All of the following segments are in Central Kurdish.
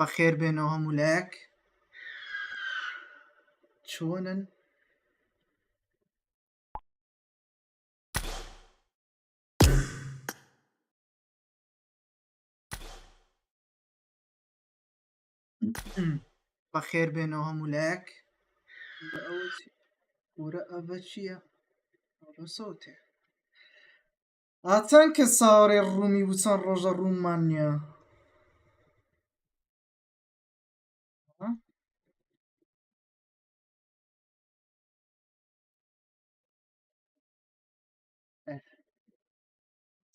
بەخێر بێنەوە هەموو چۆنن؟ بەخێر بێنەوە هەموو لایەک وەرە ئەڤە چییە؟ ئەڤە سەوتێ چەند کەس چاوەڕێ ڕوومی بوو چەند ڕۆژە ڕووممان نییە.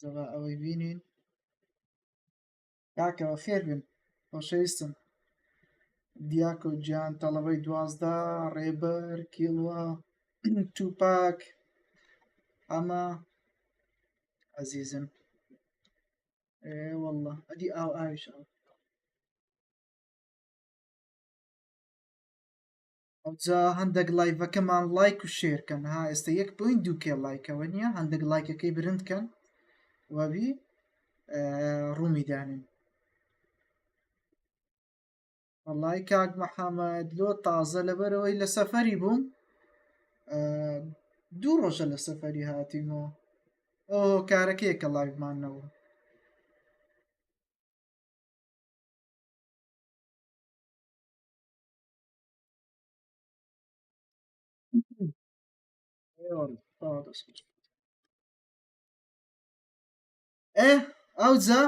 جەبا ئەوەی بینین کاکە بەخێر بن خۆشەویستم دیاکۆ گیان تەڵەبەی 12 ڕێبەر کیڵوە تووپاک ئەمە عەزیزم وەڵڵا ئەدی ئاو ئاویش ئەوجا هەندێک لایڤەکەمان لایک و شێرکەن ها ئێستا 1.2 لایکەوە نییە هەندێک لایکەکەی برندکەن وەبی ڕوومی دانین. وەڵڵای کاک مەحەمەد لۆ تازە لەبەرەوەی لە سەفەری بووم 2 ڕۆژە لە سەفەری هاتیمەوە کارەکەیەکە لایڤمان نەبوو. ئەوجا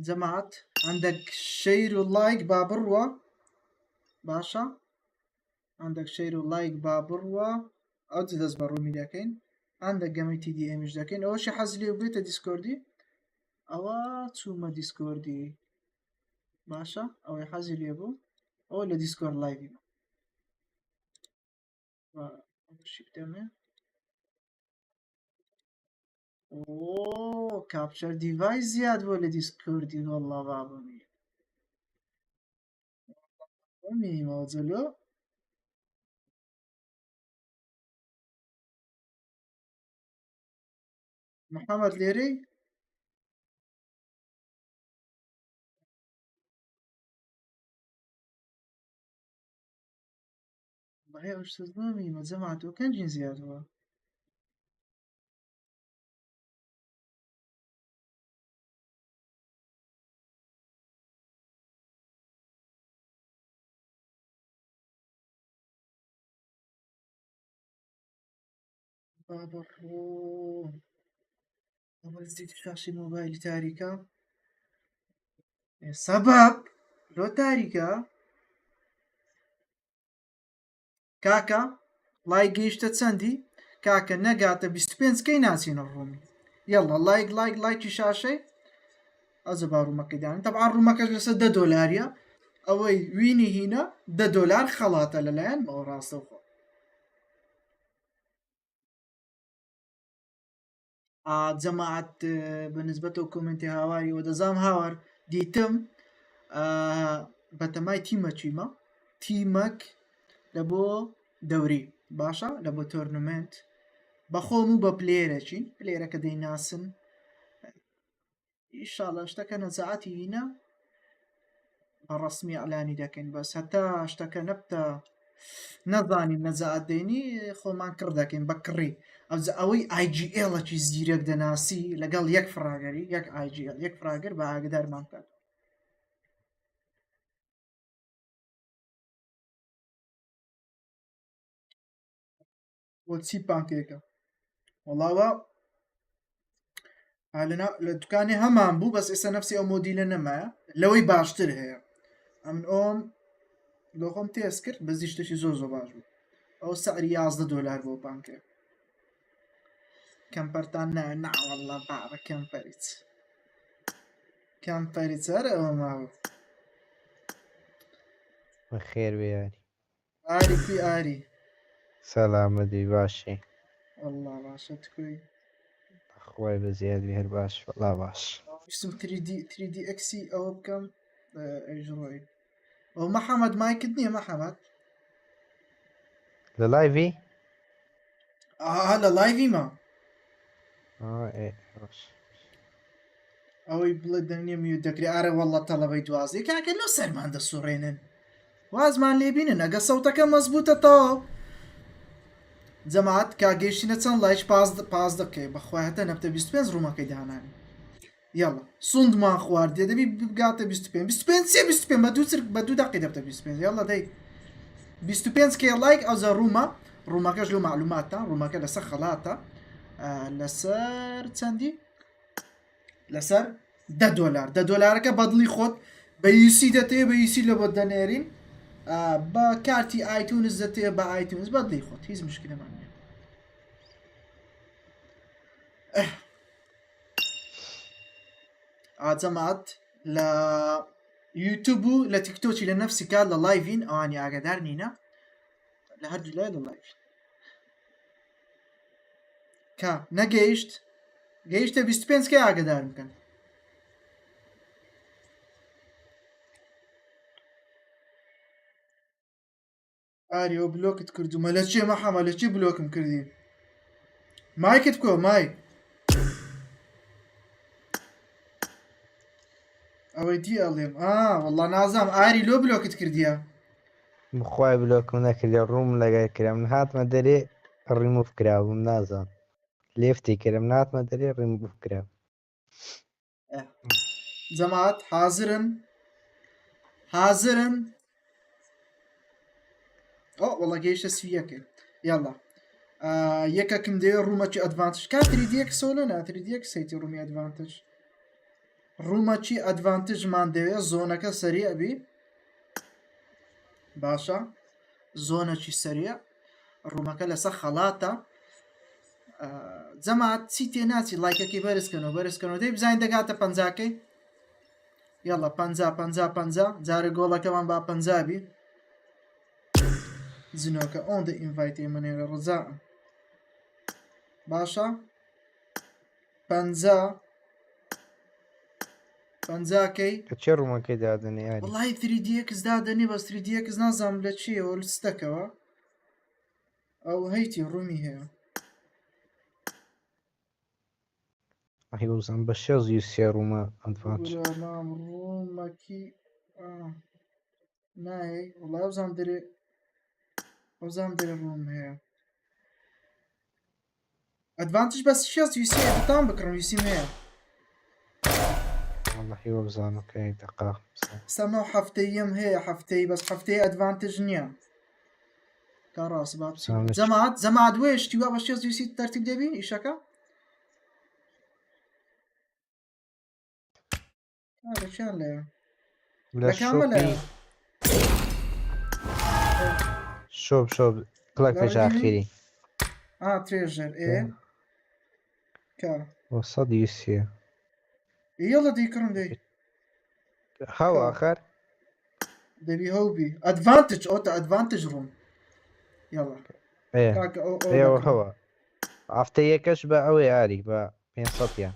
جەماعەت هەندێک شەیر و لایک با بڕوە باشە هەندێک شەیر و لایک با بڕوە ئەو دەست بە ڕوومی دەکەین هەندێک گەمەی تیدی ئێمیش دەکەین ئەوەشی حەزی لێ بێتە دیسکۆردی ئەوە چوومە دیسکۆردی باشە ئەوەی حەزی لێ بوو ئەوە لە دیسکۆرد لایڤی بدەمێ کاپچەر دیڤایس زیاد بووە لە دیسکۆردی وەڵڵا بابمی میمەوە جەلۆ محەممەد لێرەی میمە جەماعەت کەنجین زیادەوە بابڕۆ ئەوەزیت شاشی مۆبایلی تاریکە سەبەب لۆ تاریکە کاکە لای گەیشتە چەندی کاکە نەگاتە 25 کەی ناچینە ڕوومی یەڵە لایک لایک لایکی شاشەی ئەزە با ڕوومەکەیدانین تەبعا ڕوومەکەش لەسەر $10 ئەوەی وینی هینە $10 خەڵاتە لەلایەن ئەوە ڕاستەوخۆ جەماعەت بەنسبەتەوە کۆمنتی هاواریەوە دەزام هاوار دیتم بەتەمای تیمە چیمە تیمەک لە بۆ دەوری باشە لە بۆ تۆرنمنت بەخۆم و بە پلێرەچین پلێرەکە دەیناسن ئیشاڵە شتەکە نەزەعەتی هینە بەڕەسمی ئەلانی دەکەین بەس هەتا شتەکە نەبتە نەزانین نەزەعەت دەینی خۆمان کڕ دەکەین بە کڕی ئەوەی IGLەکی زیرەک دەناسی لەگەڵ یەک فراگەری یەک IGL یەک فراگەر بە ئاگدارمان کات بۆ چی پانکێکە وەڵاوە لە دوکانی هەمان بوو بەس ئێستا نەفسی ئەو مۆدیلە نەمایە لەوەی باشتر هەیە ئەمن ئۆم لۆ خۆم تێست کرد بەزی شتێکی زۆر باش بوو ئەو سەعری $11 بۆ پانکێک کەمپەرتان ناوەڵڵا بابە کەمپەریت هەر ئەوە ماوە بەخێر بێ یاری ئاریکی ئاری سەلامەتی باشی وەڵڵا باشە تکوی خوای بە زیادی هەر باش وەڵا باش اسم 3D اكسي او بكم اجروي او محمد ما يكدني محمد للايفي؟ هلا لايفي ما ايه باش. او يبلدني ميو دكري اري والله طلبي دوازي كاك انه سر ما عند الصورين وازمان لي بينن اقا صوتك مزبوطه تو جماعت كاگەیشتینە چەند لایش پاس دەکەی بەخوایەتە نەبتە 25 ڕوومەکەی داهانانی یاڵە سوندمان خواردێ دەبی بگاتە 25 بە دوو دقی دەبتە 25 یاڵە دەی 25 کێ لایک ئەوزە ڕوومەکەش لە معلوماتە ڕوومەکە لەسەر خەڵاتە لەسەر چەندی لەسەر $10 $10ەکە بەدڵی خۆت بە یوسی دەتێ بە یوسی لە بۆ دەنێرین بە کارتی ئایتونز دەتێ بە ئایتونز بەدڵی خۆت هیچ مشکلەمان نیە ئاجەمات لە یوتیوب و لە تیکتۆکی لە نەفسی کات لە لایڤین ئەوانی ئاگادار نینە لە هەردوو لای لە لایڤ کا نەگەیشت گەیشتە 25 کە ئاگادار بکەن ئاری ئەو بلۆکت کردومە لە چێ مەحەمە لە چی بلۆکم کردی مایکت بکۆ مای ئەوەی دی ئەڵێم وەڵڵا نازام ئاری لۆ بلۆکت کردیە بخوای بلۆکم نەکردی ڕووم لەگەر کرام هاتمە دەرێ ڕیموف کرابووم نازان لێفتی کردم ناتمە دەرێ ڕیموف کرا جەماعەت حازرن وەڵا گەیشتە سویەکە یاڵا یەکەکم دەوێ ڕوومەکی ئەدڤانتج کا 3D سۆلە نا 3D سەیتی ڕوومی ئەدڤانتج ڕوومەکی ئەدڤانتجمان دەوێت زۆنەکە سەریع بی باشە زۆنەکی سەریع ڕوومەکە لەسەر خەڵاتە جەماعەت چی تێ ناچی لایکەکەی بەرزکەنەوە دەی بزانین دەگاتە 50کەی یاڵا 50 جارە گۆڵەکەمان با 50 بی زنۆکە ئۆندە ئینڤایتی منێرە ڕزا باشە 50کەی چێ ڕوومەکەی دادنێ یاری وڵی 3D دادەنی بەس 3D نازانم لە چیەوە لستەکەوە ئەو هەیتی ڕوومی هەیە هیوزان بە شێز یوسێ ڕوومە ئەدڤانتج ڕوومەکی نایە وڵای ئەوزان دەرێ ڕووم هەیە ئەدڤانتج بەس شێز یوسی تام بکڕم یوسیم هەیە والله وەبزانەکەی دقا سەمە هەفتەیەم هەیە هەفتەی بەس هەفتەیە ئەدڤانتج نییە کا ڕاست با جەماعەت وێشتی وە بە شێز یوسی تەرتیب دەبی ئیشەکە لەچیان لەیە لەکامە لەیە شۆب کڵەکەش ئاخیری ترێژەر کە بۆ 100 یوسیە یەڵە دەیکڕم دەی هەو ئاخر دەبی هەوبی ئەدڤانتج ئەوتە ئەدڤانتج ڕووم یاڵە ئێوە هەوە هەفتە یەکەش بە ئەوەی یاری بە 500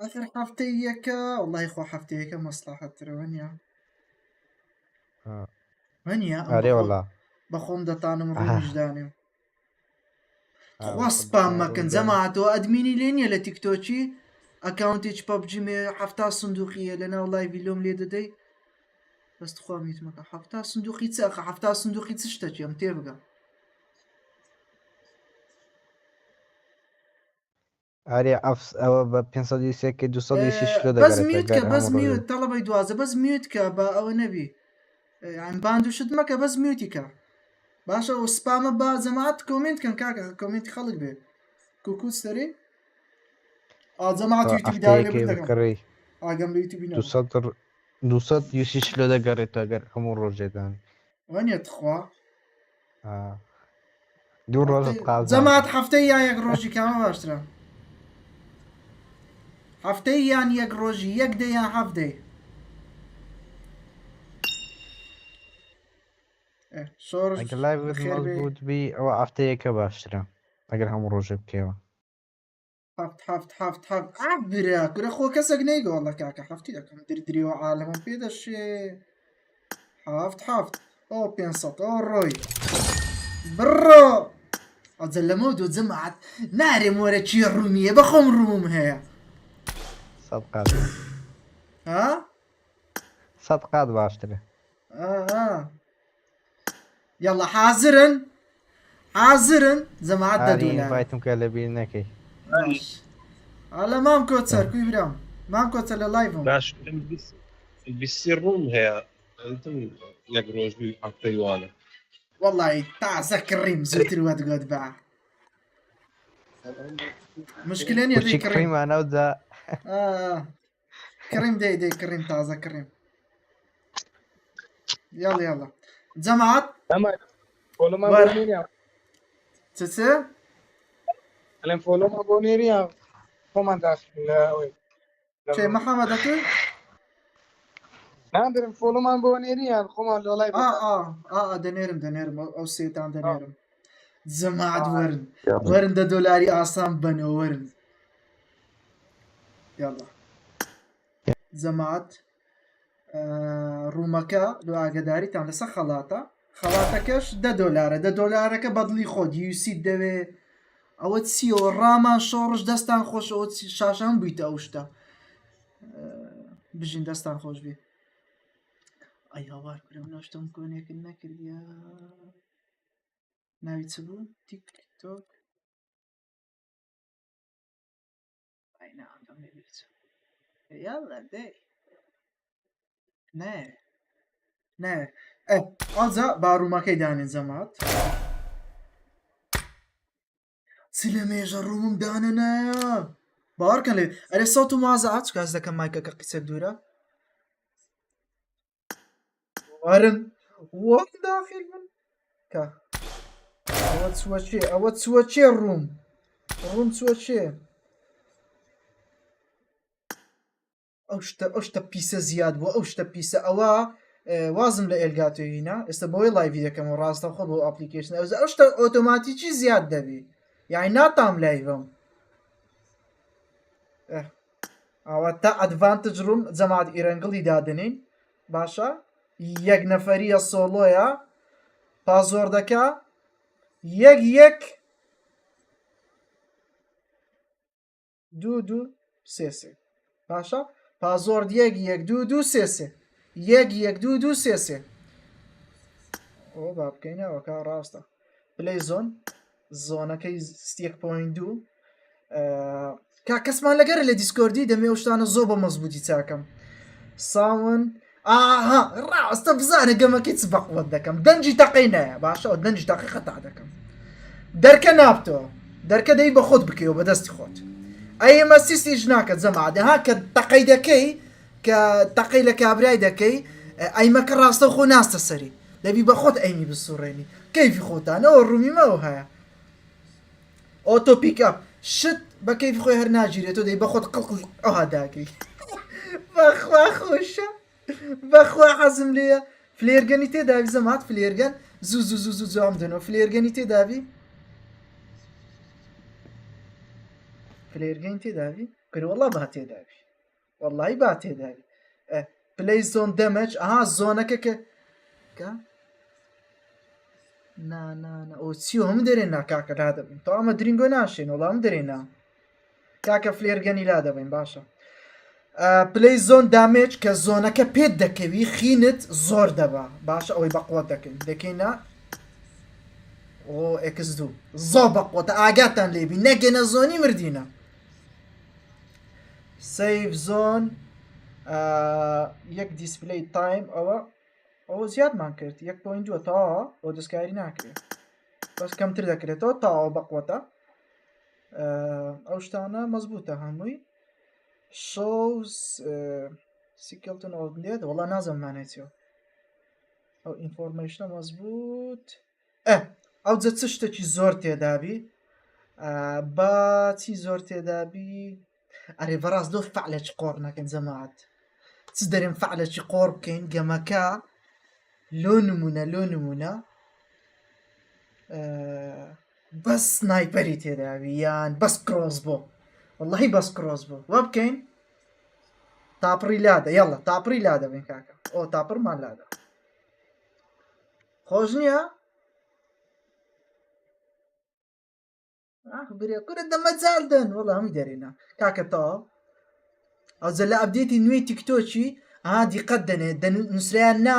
ئەخر هەفتەی یەکە وڵی خۆ هەفتەیەکە مەسلحەتترەوە نیە وەنیە ئارێ وەڵا بەخۆم دەتانم ڕوومیشدانێم خواستپام مەکەن جەماعەتەوە ئەدمینی لێ نییە لە تیکتۆکی ئەکاونتێک پەبجیمێ هەفتا سندوقیە لە ناو لای ڤیلۆم لێ دەدەی بەست خوامیت مەکە هەفتا سندوقی چەخە هەفتا سندوقی چ شتەکی ئەم تێبگە ئارێ ئەوە بە 500 200 بەس میوتکە بەس میوت تەڵەبەی دوازە بەس میوتکە بە ئەوە نەبی باندوشت مەکە بەس میوتیکە باشە ئەو سپامە با جەماعەت کۆمنت کەن کاکە کۆمنتی خەڵک بێ کوکوت سەری جەماعەت یوتیوب داوای لێ بدەکەم ئاگەم لە یوتیوبی 200 یوسیش لە دەگەڕێت ئەگەر هەموو ڕۆژێدان وەنیەت خوا دوو ڕۆژت قازان جەماعەت هەفتەی یان یەک ڕۆژی کامە باشترە هەفتەی یان یەک ڕۆژی یەک دەی یان هەفتەی لایبوت بی ئەوە هەفتەیەکە باشترە ئەگەر هەموو ڕۆژێ بکەوە حفت عبرا كره خو كسك نيجا والله كاكا حفتي لكم دري وعالم بيدا الشيء حفت او بينصت او روي برو أتزلمود وتزمعت ناري مورا شي الرومية بخم روم هي صدقات ها صدقات باشتري يلا حاضرا زمعت دا هاري دولار انفايتم كالبينكي باش على مام كوتسر كوي برام مام كوتسر للايفهم باش بيصيرون هي انتم يقروش بي حتى يوانا والله تعسى كريم زوت الواد قد باع مشكلة يا دي وشي كريم كريم انا وذا كريم دي كريم تعسى كريم يلا جماعت Ama follow ma ور boniri تسي Alen follow ma boniri komanda wait. شي محمد اتوي Nader follow ma boniri komanda live دنيرم او سيتان دنيرم جماعت آه. ورن ده دولاري آسان بنو ورن يلا جماعت رومكا لو ئاگداری تان لەسەر خەڵاتەکەش $10 بەدڵی خۆت یوسی دەوێ ئەوە چیەوە ڕامان شۆڕش دەستان خۆش ئەوە شاشان بوویتە ئەو شتە بژین دەستان خۆش بێ ئەی هاوار کرم ناشتم کۆنێکن نەکردیا ناوی چ بوو تیکتۆک ئەی ناوەکەم نەبێت یاڵا دەی نه ئازا بارومەکەی دانێن زەمات چ لە مێژە ڕووم دانە نایە باوەڕکەن لێ ئەرێ سەوت و مازە ئاچ کاس دەکەم مایکەکە قسە دوورە وەرن وەک داخل من کە ئەوە چووە چێ ڕووم چووە چێ ئەو شتە پیسە زیاد بووە ئەو شتە پیسە ئەوە وازم لە ئێلگاتۆینا ئێستا بۆی لایڤی دەکەم و ڕاستە خۆ بۆ ئەپلیکیشن ئەو شتە ئۆتۆماتیکی زیاد دەبی یعنی ناتام لایڤم ئەوە تا ئەدڤانتج ڕووم جەماعەت ئیرەنگڵی دادنین باشە یەک نەفەریە سۆڵۆیە پازۆردەکە یەک دوو سێ باشە پازۆرد یەک دوو سێ یەک دوو سێ ئەو با بکەینەوەکە ڕاستە پلەی زۆنەکەی 1.2 کا کەسمان لەگەرە لە دیسکۆردی دەمێ شتانە زۆر بە مەزبوطی چاکەم ساون ڕاستە بزانە گەمەکەی چ بەقوت دەکەم دەنجی تەقەی نایە باشە ئەو دەنجی تەقی خەتا دەکەم دەرکە نابتەوە دەرکە دەی بە خۆت بکەیەوە بەدەستی خۆت ئەمە سیستیش ناکە جەماعەتها کە تەقەی دەکەی کە تەقەی لە کابرای دەکەی ئەیمەکە ڕاستە خۆ ناستە سەری دەبی بە خۆت ئەینی بسوڕێنی کەیفی خۆتانەوە ڕوومیمەوە هەیە ئۆتۆ پیکەپ شت بە کەیفی خۆی هەر ناگیرێتەوە دەی بە خۆت قڵقڵ ئەوها داکەی بەخوا خۆشە بەخوا حەزم لێیە فلێرگەنی تێداوی زەمات فلێرگەن زوو جوام دێنەوە فلێرگەنی تێداوی فلێرگەین تێداوی کردوەڵا با تێداوی وەڵی با تێداوی پلەی زۆن دەمەج ئەها زۆنەکە کە ئەو چیوە هەموو دەرێن ناکاکە لا دەبین تا ئەمە درینگۆ ناشێن وەڵام دەرێنا کاکە فلێرگەنی لا دەبین باشە پلەی زۆن دامێج کە زۆنەکە پێت دەکەوی خینت زۆر دەبا باشە ئەوەی بەقوت دەکەین دەکەینە ئۆX2 زۆر بەقوتە ئاگاتان لێبی نەگەنە زۆنی مردینە سیف زۆن یەک دیسپلەی تایم ئەوە زیادمان کرد 1.2 تاوە بۆ دەستکاری ناکرێت بەس کەمتر دەکرێتەوە تاوە بەقوتە ئەو شتانە مەزبوطە هەمووی شۆز سیکەڵتن ئۆدێت وەڵا نازەمانێتەوە ئەو ئینفۆرمێشنە مەزبوط ئەو جە چ شتێکی زۆر تێدابی با چی زۆر تێدابی ئەرێ بەڕاست دۆ فعلێکی قۆڕ نەکەن جەماعەت چ دەرێن فعلێکی قۆڕ بکەین گەمەکە لۆ نمونە بەس سنایپەری تێداوی یان بەس کرۆس بۆ والله بەس کرۆز بوو وە بکەین تاپڕی لادە یاڵە تاپڕی لادە بین کاکە ئەو تاپڕمان لادە خۆش نییە برێ کورە دەمەجاالدن وەڵام هەمی دەرێنە کاکە تەواو ئەوجە لە ئەبدێتی نوێی تیکتۆکی دیقەت دەنێت نووسریان نا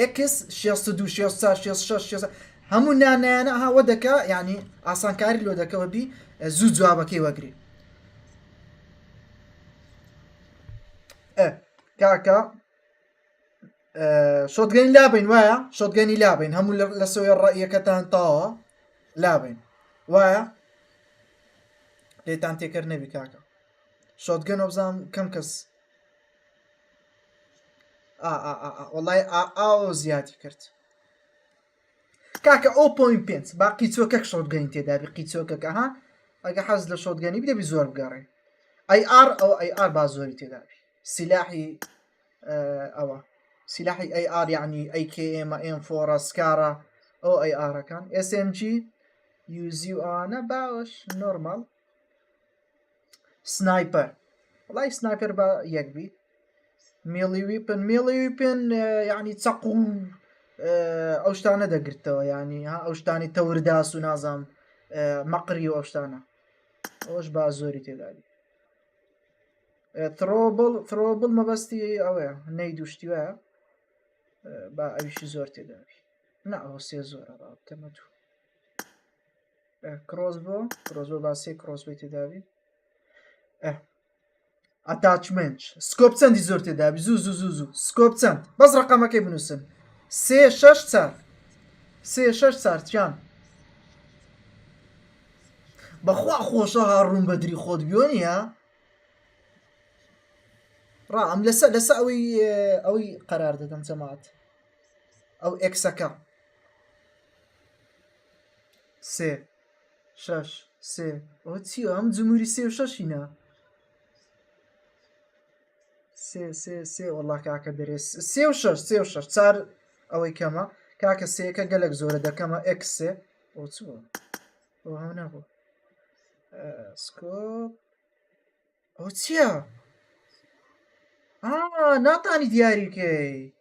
ئکس 62 66 هەموو نانیانە هاوە دەکە یعنی ئاسانکاری لۆ دەکەوە بی زوو جوابەکەی وەگری کاکە شۆتگەنی لابین وایە شۆتگەنی لابین هەموو لە سوێ ڕائیەکەتان تاوە لابین وایە لێتان تێکرد نەبی کاکە شۆتگەنە بزانم کەم کەس وەڵای ئاو زیادی کرد کاکە ئەو پۆین پێنج با قیچۆکەک شۆتگەنی تێدابی قیچۆکەکە ها ئەگە حەز لە شۆتگەنی بدەبی زۆر بگەڕێ ئەی ئار ئەو ئەی ئار با زۆری تێدابی سلاحی ئەوە سلاحی ئەی ئار یعنی ئەی کێ ئێمە ئێم فۆرە سکارە ئەو ئەی ئارەکان SMG یوزی و ئەوانە باوەش نۆرمال سنایپەر وڵای سنایپەر بە یەکبی میڵی ویپن یعنی چەق و ئەو شتانە دەگرتەوە ینی ئەو شتانی تەورداس و نازام مەقری و ئەو شتانە ئەوش با زۆری تێداری ترۆبڵ مەبەستی ئەوەیە نەی دوشتی وایە با ئەویشی زۆر تێداری نا ئەوە سێ زۆرە تەمە دوو کرۆز بۆ با سێ کرۆزبی تێداوی ئەتاچمنت سکۆپ چەندی زۆر تێدابی زوو سکۆپ چەند بەس ڕقەمەکەی بنووسن 3-6 چارتیان بەخوا خۆشە هاڕوون بەدری خۆت بیۆنیە ڕا ئەم لەسە ئەوەی قەرار دەدەم جەماعەت ئەو ئێکسەکە 3 ئەوە چیە ئەم جمهوری 3-6ینە سێ وەڵا کاکە دەرێ 3-6 چار ئەوەی کەمە کاکە سێەکە گەلک زۆرە دەکەمە ئەکسێ ئەو چوە ئەو هەم نەبوو سکۆپ ئەو چییە؟ ناتانی دیاریکەی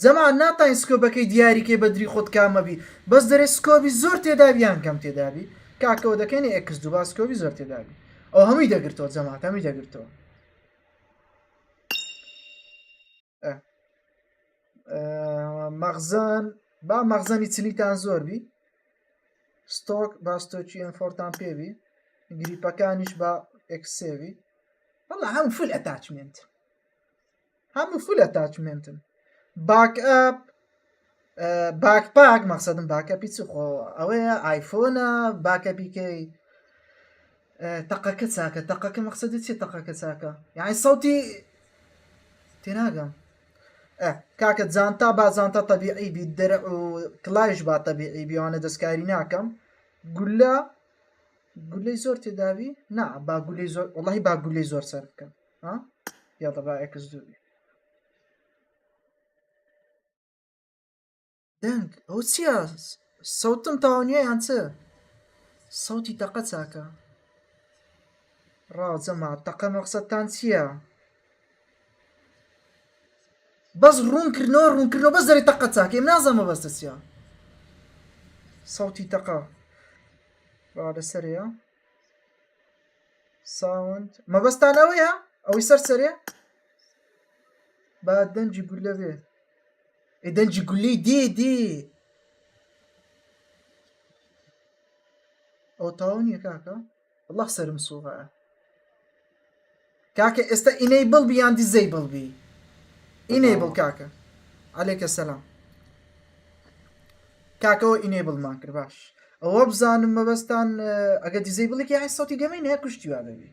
زەمان ناتانی سکۆپەکەی دیاریکەی بە دری خۆت کامەبی بەس دەرێ سکۆبی زۆر تێدابیان کەم تێدابی کاکەوە دەکەنی ئەکس دوو با سکۆبی زۆر تێدابی ئەو هەمووی دەگرتەوە جەماعەت هەمووی دەگرتەوە مەغزان با مەغزانی چلیتان زۆر بی ستۆک با ستۆکی ئەنفۆرتان پێبی گریپەکانیش با ئەکسێوی وەڵا هەموو فول ئەتاچمنت هەموو فول ئەتاچمنتن باکپاک مەقسەدم باکەپی چ خۆ ئەوەیە ئایفۆنە باکەپیکەی تەقەکە چاکە تەقەکە مەقسەدت چێ تەقەکە چاکە یعنی سەوتی تێناگەم کاکە جانتا با جانتا تەبیعی بی دەرە و کڵایش با تەبیعی بیوانە دەستکاری ناکەم گولەی زۆر تێداوی نا با گولەی زۆر وڵی با گولەی زۆر سەر بکەم یاڵە با ئەکس دووبی دەنگ ئەو چییە سەوتم تاوانیە یان چ سەوتی تەقە چاکە ڕاجەما تەقە مەقسەدتان چییە بەس ڕوونکردنەوە بەس دەری تەقە چاکە ئێم نازەمە بەستە چییە سەوتی تەقە لەسەرەیە ساوند مەبەستانەوەیە ئەوەی سەر سەرێ با دەنجی گولە بێ دەنجی گولەی دێ ئەو تاوە نییە کاکە والله سەرم سوغایە کاکە ئێستا ئینەیبڵ بی یان دیزەیبڵ بی ئینەیبڵ کاکە عەلەیکە سەلام کاکەەوە ئینەیبڵمان کرد باش ئەوە بزانم مەبەستان ئەگە دیزەیبڵێکی های سەوتی گەمەی نەیە کوشتی وا ببی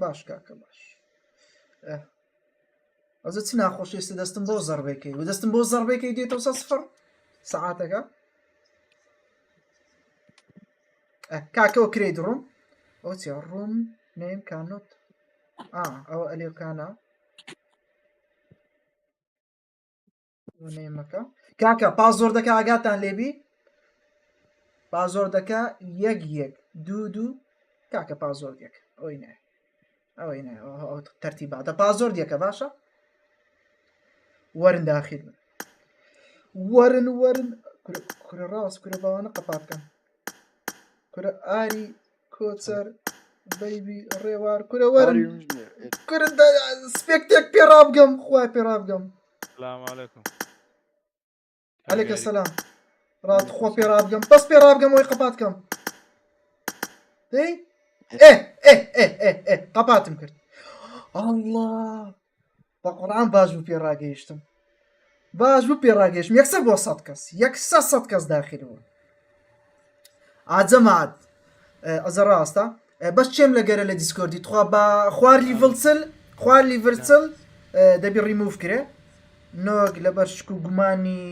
باش کاکە باش ئەزە چی ناخۆشی ئێستا دەستم بۆ زەڕبێکەی و دەستم بۆ زەڕبێکەی دێتەوە 0 سەعاتەکە کاکەەوە کرێ ڕووم ئەو چیا ڕووم نێم کانۆت ئەوە ئەلێکانە نێمەکە کاکە پازۆر دەکە ئاگاتان لێبی پازۆر دەکە 1-1 2-2 کاکە پازۆر دیەکە ئەوەی نایە ئەوەی نایە ئەو تەرتیباتە پازۆر دیەکە باشە وەرن داخل بن وەرن کورە ڕاست کورە باوانە قەپاتکەم کورە ئاری کۆچەر بەیبی ڕێوار کورە وەرن کورە سپێکتێک پێڕابگەم خوای پێڕابگەم السلام عليكم عەلەیکە سەلام ڕات خۆ پێڕابگەم بەس پێڕابگەم ئەوەی قەپاتکەم دەی قەپاتم کرد ئەڵڵا بە قورئان باش بوو پێڕاگەیشتم باش بوو پێڕاگەیشتم یەکسەر بۆ 100 کەس یەکسەر 100 کەس داخل بوو ئاجەماعەت ئەزە ڕاستە بەس چێم لەگەرە لە دیسکۆردی تخوا بە خوار لیڤرچل دەبی ڕیموف کرێ نۆک لەبەر شک و گومانی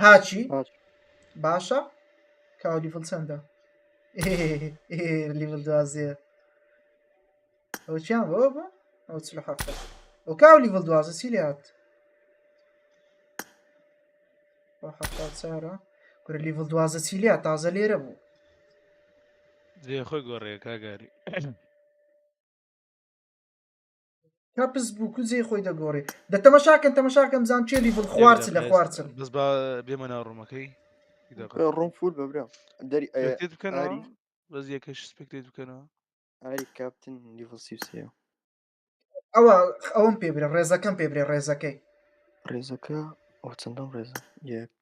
هاچی باشە کاو لیڤل چەندە لیڤل 12 ئەو چیان بۆ بە ئەو 47 ئەو کاو لیڤل 12 چی لێ هات چارە کورە لیڤل 12 چی لێ تازە لێرە بوو زي خۆی گۆڕەیە کاگاری کاپس بوو کوزەی خۆی دەگۆڕێ دە تەمەشاکەم زان چێ لیڤل خوارچ لە خوارچن بەس با بێمە ناو ڕوومەکەی ڕۆم فول بە برا دەری سپێکتێت بکەنەوە بەس یەکەش سپێکتێت بکەنەوە ئاری کاپتن لیڤل 33 ئەوم پێ برێ ڕێزەکەم پێ برێ ڕێزەکەی ڕێزەکە ئەو چەندەم ڕێزە یەک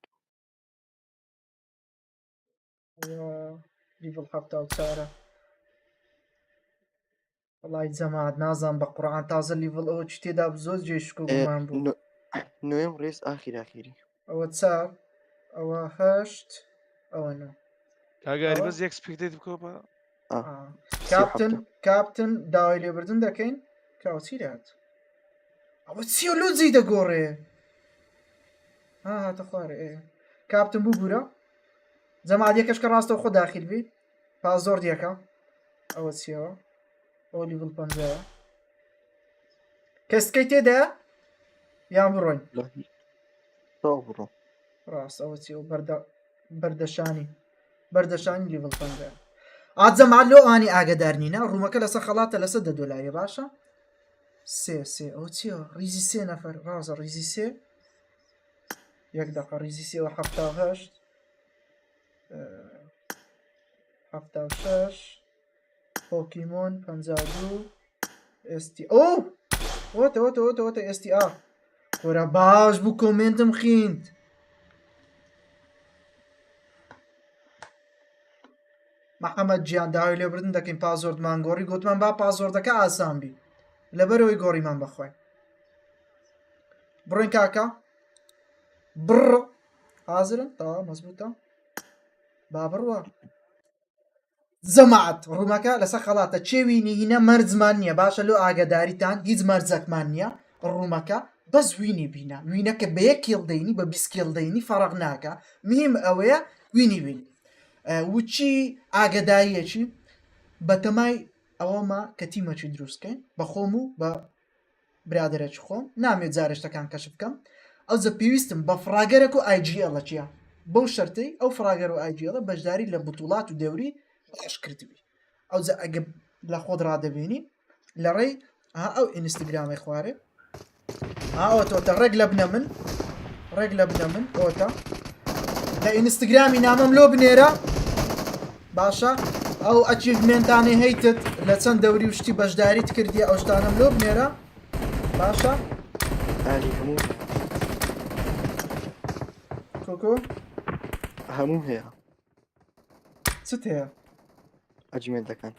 لیڤل 74 وڵای جەماعەت نازان بە قورئان تازە لیڤل ئەوە چ تێدا زۆر جێشکۆمان بوو نوێم ڕێز ئاخیری ئەوە 4 ئەوە 8 ئەوە 9 کاگاری بەس یەک سپێکتێت بکۆ بە کاپتن داوای لێبردن دەکەین کاوچی دات ئەوە چی لوجی دەگۆڕێ هاتە خوارێ کاپتن بوو بوورە جەماعەت یەکەش کە ڕاستەوە خۆ داخل بی پاس زۆر دیەکە ئەوە چیەوە ئەوە لیڤل 50 کەسکەی تێدایە یان بڕۆین بڕۆ ڕاست ئەوە چی بەردەشانی لیڤل 50 ئاجەماعەت لۆ ئانی ئاگدار نینە ڕوومەکە لەسەر خەڵاتە لەسەر $2 باشە سێ ئەو چیەوە ریزی 3 نەفەر ڕازە ریزی 3 یەک دقە ریزی 3 78 76 پۆکیمۆن 52 ئستی ئەوتە ئستی ئا کۆرە باش بوو کۆمنتم خیند محەممەد گیان داوای لێبردن دەکەین پازۆردمان گۆڕی گوتمان با پازۆردەکە ئاسان بی لەبەرەوەی گۆڕیمان بەخۆی بڕۆین کاکە بڕ حازرن تا مەزبوطە با بڕوە جەماعەت ڕوومەکە لەسەر خەڵاتە چێوینی هینە مەرجمان نییە باشە لۆ ئاگداریتان هیچ مەرجەکمان نییە ڕوومەکە بەس وینی بینە وینەکە بە 1 کیڵ دەینی بە 20 کیڵ دەینی فەرق ناکە مهم ئەوەیە وینی بین وچی ئاگداییەکی بەتەمای ئەوەمە کە تیمەکی دروستکەین بە خۆم و بە برادرێکی خۆم نامێت جارشتەکان کەش بکەم ئەوجە پێویستم بە فراگەرێک و ئایجیڵە چیە بەو شەرتەی ئەو فراگەر و ئایجیڵە بەشداری لە بوتوڵات و دەوری باش کردوی ئەوجە ئەگە لە خۆت ڕادەبێنی لە ڕێی ئەو ئینستاگرامی خوارێ ئەوتۆتە ڕێک لە بنە من ئۆتە لە ئینستاگرامی نامەم لۆ بنێرە باشە ئەو ئەچیڤمنتانێ هەیتت لە چەند دەوری وشتی بەشداریت کردی ئەو شتانم لۆ بنێرە باشە کۆکۆ هەموو هەیە چت هەیە ئەجیمنتەکان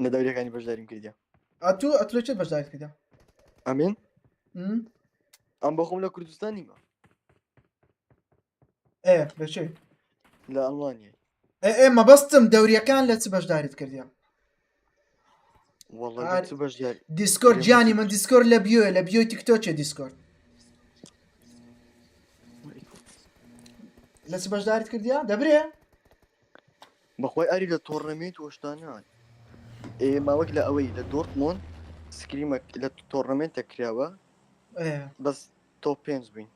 لە دەوریەکانی بەشداریم کردیا ئەتلێکێت بەشداریت کردە ئەمین ئەم بەخۆم لە کوردستانیمە بەچێ لە ئەڵمانیە ئێمە بەستم دەوریەکان لە چ بەشداریت کردیا دیسکۆرد گیانی من دیسکۆرد لە بیۆ لە بیۆی تیکتۆکێ دیسکۆرد لە چ بەشداریت کردیا دەبرێ بەخوای ئاری لە تۆڕنەمێت وەشتانان ماوەک لە ئەوەی لە دۆرتمۆند سکریمە لە تۆڕنەمێنتە کراوە بەس تۆ 5 بووین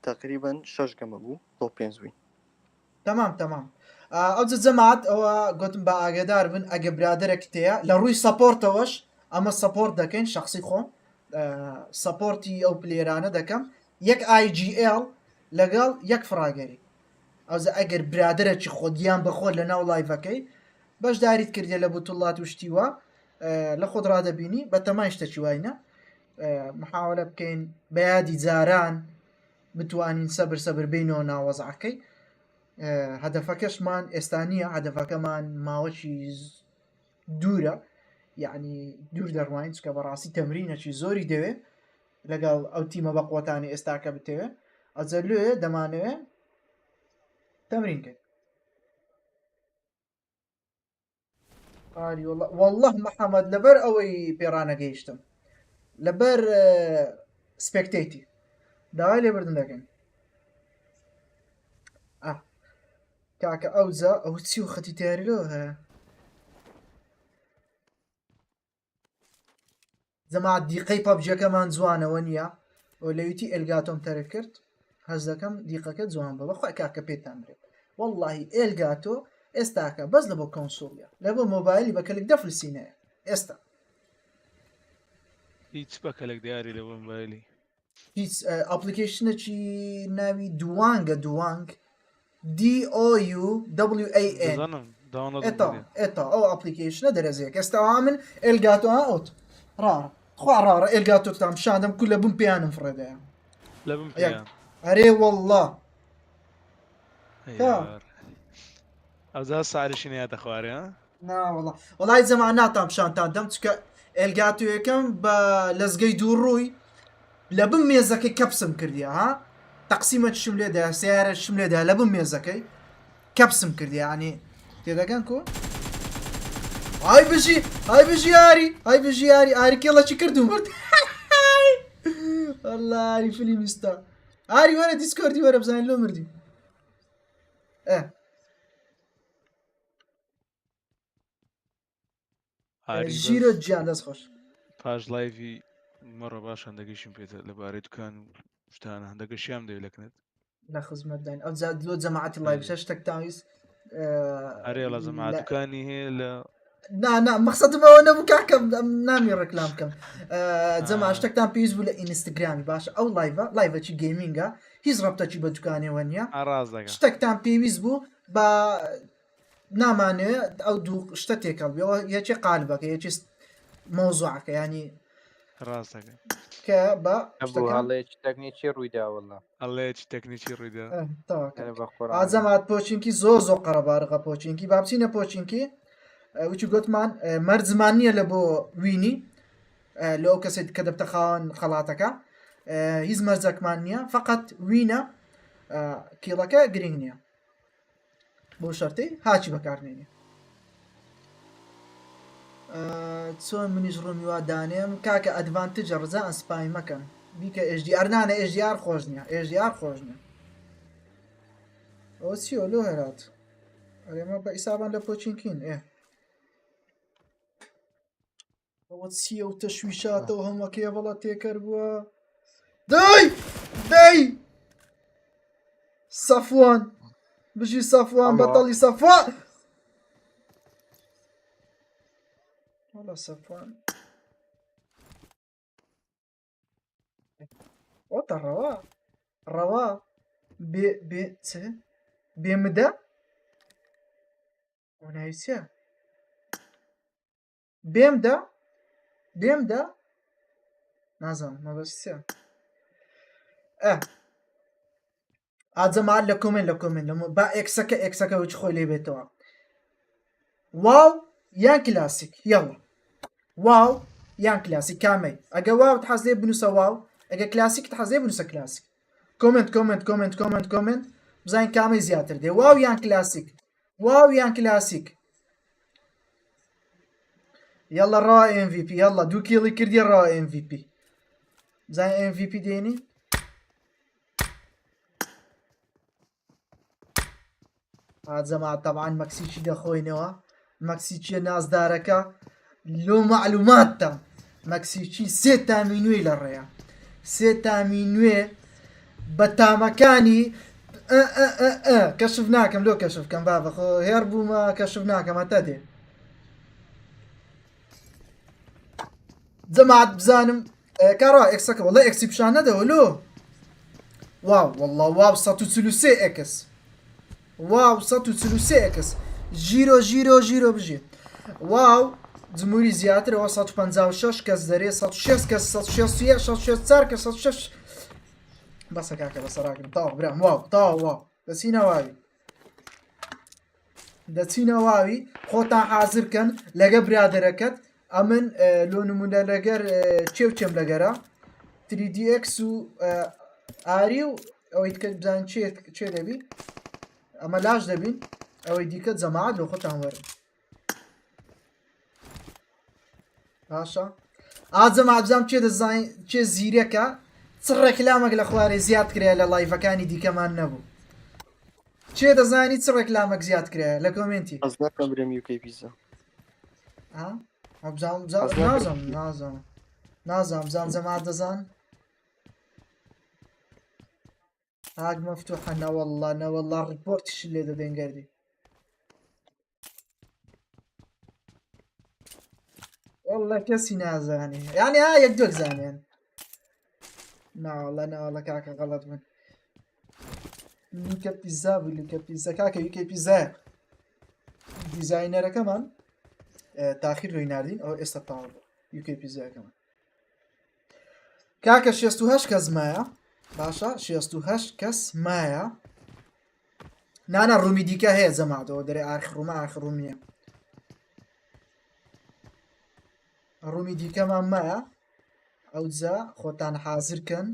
تقریبا 6 گەمە بوو تۆ 5 بووین تەمام ئەو جەماعەت ئەوە گوتم بە ئاگادار بن ئەگە برادرێک تەیە لە ڕووی سەپۆرتەوەش ئەمە سەپۆرت دەکەین شخصی خۆم سەپۆرتی ئەو پلێرانە دەکەم یەک IGL لەگەڵ یەک فراگەری ئەوزە ئەگەر برادرێکی خۆدیان بەخۆ لە ناو لایڤەکەی بەشداریت کردێ لە بوتوڵات وشتیوە لە خۆت ڕادەبینی بە تەمای شتێکی واینە محاولە بکەین بەیادی جاران بتوانین سەبر بینەوە ناوەزعەکەی هەدەفەکەشمان ئێستا نییە هەدەفەکەمان ماوەکی دوورە یعنی دوور دەڕوانین چکە بەڕاستی تەمرینەکی زۆری دەوێت لەگەڵ ئەو تیمە بە قوتانی ئێستاکە بتەوێ ئەجە لێ دەمانەوێت تەمرینکەین والله محەممەد لەبەر ئەوەی پێڕانە گەیشتم لەبەر سپێکتەیتی داوای لێبردن دەکەین کاکە ئەوجا ئەو چی و خەتی تیاریلەوە هەیە زەمات دیقەی پەبجەکەمان جوانەوە نییە ئەو لەویتی ئێلگاتۆم تەرک کرد هەز دەکەم دیقەکە جوان بە بەخوای کاکە پێتان برێت واللهی ئێلگاتۆ ئێستاکە بەس لە بۆ کۆنسۆلیە لە بۆ مۆبایلی بەکەلێک دەفلسینەیە ئێستا هیچ بەکەلێک دیاری لە مۆبایلی هیچ ئەپلیکیشنێکی ناوی دووانگە دووانگ DOUWAN ئێتا ئەو ئەپلیکیشنە دەرەزێک ئێستا من ئێلگاتۆ ئەوت ڕارە خوا ڕارە ئێلگاتۆتان شادەم کو لە بم پیانم فڕێدەیە لە بم ئەرێ والله ئەوزا ساریشی نەیاتە خوارێ ناوەڵە وڵای زەمان ناتام شانتان دەم چکە ئێلگاتوەکەم بە لەزگەی دوو ڕووی لە بم مێزەکەی کەپسم کردیە ها تەقسیمە شم لێدا سیارە شم لێدا لە بم مێزەکەی کەپسم کردی عنی تێدەگەن کۆ ئای بژی ئای بژیاری ئای بژیاری ئاریکێڵەکی کردو مرد والله فیلمیستا ئاری وەرە دیسکۆردی وەرە بزانین لۆ مردی ژیرۆ گیان دەست خۆش پاش لایڤی مەڕە باش هەندەگەیشم پێێتە لەبارەی دوکان شتانە هەندەگەشیام دەوێت لەکنێت لە خزمەت داین ئەو لۆ جەماعەتی لایڤ شتێک تاویست ئەرێ لە زەماعەتەکانی هەیە لە نا مەقسەدمەوە نەبوو کاکەم نامی ڕێکلام بکەم جەما شتێکتان پێویست بوو لە ئینستاگرامی باشە ئەو لایڤەکی گەیمینگە هیچ ڕەبتەکی بە دوکانێوە نییە شتێکتان پێویست بوو بە نامانێت ئەو دوو شتە تێکەڵ بێەوە یەکێ قالبەکە یەکی مۆزوعەکە ینی ڕاستەکە کە بە تەکنیکی ڕوویداوەڵە ئەڵێکی تەکنیکی ڕوویدا ئازەمات پۆچینکی زۆ قەرەبارغە پۆچینکی با بچینە پۆچینکی وچی گوتمان مەرجمان نییە لە بۆ وینی لە ئەو کەسێت کە دەبتەخاوان خەڵاتەکە هیچ مەرجەکمان نییە فقط وینە کیڵەکە گرنگ نییە بۆ شەرتی هاچی بەکارمێنێ چۆن منیش ڕوومی وا دانێم کاکە ئەدڤانتجە ڕزا ئەسپای مەکەن بیکە HDR نانە HDR خۆش نییە HDR خۆش نییە ئەوە چیۆ لۆ هێرات ئەرێمە بە ئیسابان لە پۆچینکین ئەوە چیە و تەشویشاتەوە هەمووەکەیە بەڵە تێکەر بووە دەی سەفوان بژی سەفوان بەتەڵی سەفوان وەڵا سەفوان ئۆتە ڕەوا بێ چ بێمدە وەناویچە بێمدە نازانم مەبەستە ئاجەمال لە کۆمنت با ئێکسەکە وچ خۆی لێ بێتەوە واو یان کلاسیک یاڵە واو یان کلاسیک کامەی ئەگە واوت حەز لێ بنووسە واو ئەگە کلاسیکت حەز لێ بنووسە کلاسیک کۆمنت بزانین کامەی زیاتر دێ واو یان کلاسیک یاڵە ڕاوە MVP یاڵە دوو کێڵی کردی ڕاوە MVP بزانین MVP دێنی ئاجەما تەبعان مەکسیکی دەخۆینەوە مەکسیکیە نازدارەکە لۆ معلوماتتە مەکسیکی سێ تامی نوێی لە ڕێیە سێ تامی نوێ بە تامەکانی كشفناكم لو كشفكم بابا خو هربوا ما كشفناكم هتدي جماعة بزانم كارا اكسك والله اكسي بشان نده ولو واو والله واو 133 اكس واو 133 اكس جيرو جيرو جيرو بجي واو جمهوری زیاتر و 156 کەس دەرێ 106 کەس 161 164 کەس 106 بەسە کاکە بەسەراکەم تاوە برام واو تاوە دەچینە واوی دەچینە واوی خۆتان حازرکەن لەگە برادەرەکەت ئەمن لۆ نمونە لەگەر چێو چێم لەگەرە 3DX و ئاری و ئەوەی کە بزان چێ دەبی ئەمە لاش دەبین ئەوەی دیکە جەماعەت لۆ خۆتان وەرن باشە ئاجەم ئابزام چێ دەزانین چێ زیرەکە چ ڕێکلامێک لە خوارێ زیاد کرێ لە لایڤەکانی دیکەمان نەبوو چێ دەزانی چ ڕێکلامێک زیاد کرێ لە کۆمنتی ئەزناکەم برێم UK پیزا نازام بزان جەماعەت دەزان هاک مەفتوحە نەوەڵڵا نەوەڵڵا ڕیپۆرتیش لێ دەدەین گەردی والله کەسی نازانێ یعنی ها یەک دوێک زانێن ناوەڵە ناوەڵە کاکە غەڵەت بن لوکە پیزا بوو لوکە پیزا کاکە یوکەی پیزایە دیزاینەرەکەمان تاخیر ڕووی ناردین ئەو ئێستا تاوە بوو یوکەی پیزایەکەمان کاکە 68 کەس مایە باشە 68 کەس مایە نانە ڕوومی دیکە هەیە جەماعەتەوە دەرێ ئاخڕوومە ئاخڕوومیە ڕوومی دیکەمان مایە ئەوجا خۆتان حازرکەن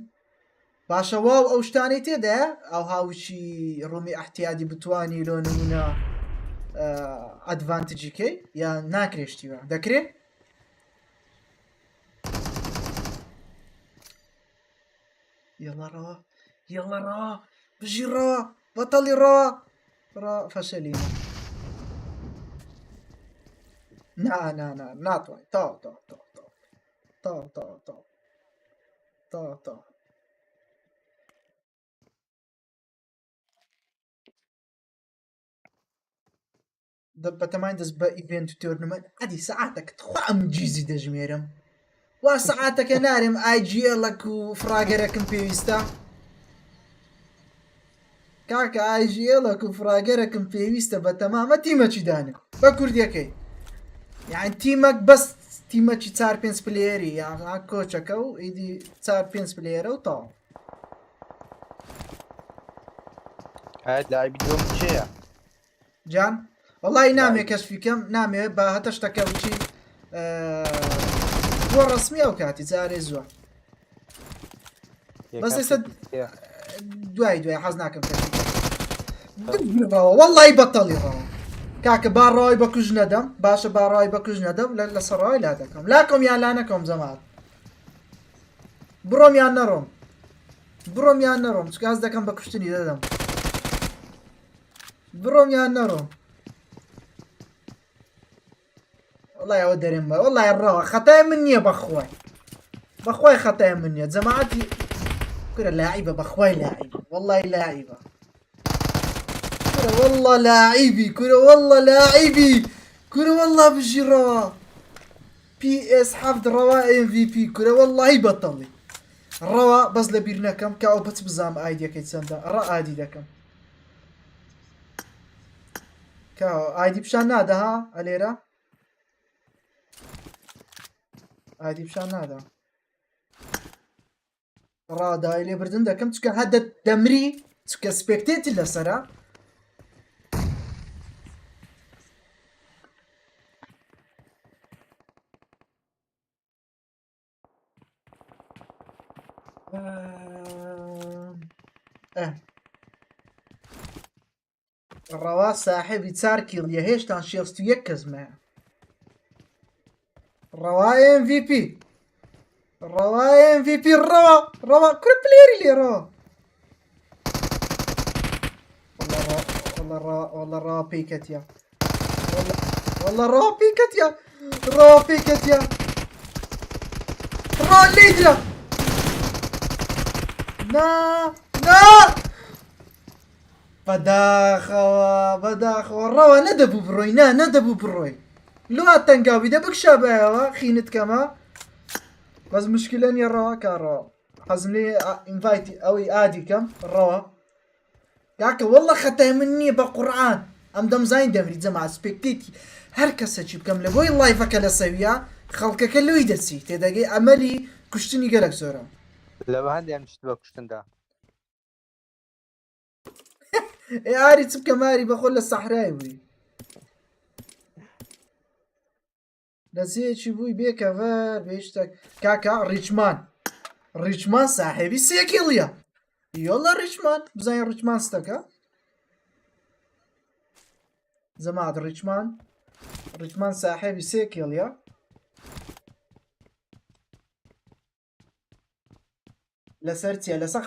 باشە واو ئەو شتانەی تێدایە ئەو هاوچی ڕوومی ئەحتیادی بتوانی لۆ نمونە ئەدڤانتجیکەی یان ناکرێشتیوە دەکرێت یەڵەڕەوە یەڵەڕەوە بژیڕەوە بەتەڵی ڕەوە ڕە فەشەلینە ناتوانین تاو بەتەمای دەست بە ئیڤێنت و تۆرنمەنت ئەدی سەعاتەکەت خوا ئەم جیزی دەژمێرم وا سەعاتەکە نارێم IGLەک و فراگەرەکەم پێویستە کاکە IGLەک و فراگەرەکەم پێویستە بە تەمامە تیمەچی دانم بە کوردیەکەی یعنی تیمەک بەس تیمەکی 4-5 پلێری یان کۆچەکە و ئیدی 4-5 پلێرە و تاو لایبی دۆم چێە جان وەڵی نامێ کەشفیکەم نامێ بە هەتە شتەکە بچی بۆ ڕسمی ئەو کاتی جارێ زووە بەس ئێستا دوای حەز ناکەم کەشفیکەم وەڵی بەتەڵی ڕەوە کاکە با ڕای بە کوژ نەدەم باشە با ڕای بە کوژ نەدەم لە سەرڕای لا دەکەم لاکۆم یان لا نەکەم جەماعەت بڕۆم یان نەڕۆم چکە هەز دەکەم بە کوشتنی دەدەم بڕۆم یان نەڕۆم وەڵای ئەوە دەرێم بە وەڵای ڕەوە خەتای من نییە بەخوای خەتای من نییە جەماعەتی کورە لاعیبە بەخوای لاعیبە وەڵای لاعیبە والله لاعبي كورة والله لاعبي كورة والله بجي روا PS حفظ روا MVP كورة والله بطلي روا بس لبيرنا كم كاو بس بزام ايديا كيتسندا را عادي دكم كاو ايدي بشان نادا ها اليرا ايدي بشان نادا را دايلي بردن دكم تشكا هذا دمري تشكا سبيكتيتي لسرا ڕەوا ساحبی 4 کیڵیە هێشتان 61 کەس مایە ڕەوای MVP ڕەوا کورە پلێری لێ ڕەوە والله ڕەوا پێیکەتیە والله ڕەوا پێیکەتیە ڕەوا لێدرە نا بەداخەوە ڕەوە نەدەبوو بڕۆی نەدەبوو بڕۆی لۆ تەنگاوی دە بکشە بەیەوە خینت کەمە بەس مشکلە نیە ڕەوە کارڕەوە حەزم لێ ئینڤایتی ئەوەی ئادی کەم ڕەوە کاکە وەڵڵە خەتای من نییە بە قورعان ئەم دەمزین دەمری جەما سپێکتێتی هەر کەسە چی بکەم لە بۆی لایڤەکە لە سەویە خەڵکەکە لۆی دەچی تێدەگەی ئەمەلی کوشتنی گەلک زۆرە لە بە هەندیان شت بە کوشتندا ئاری چ بکە ماری بەخۆ لە سەحرای بووی دەزیەکی بووی بێکەڤەر بێشتە کاکە ڕیچمان ساحێبی 3 کیڵیە یۆڵە ڕیچمان بزانین ڕیچمان ستەکە زەمات ڕیچمان ساحێبی 3 کیڵیە لەسەر چیە لەسەر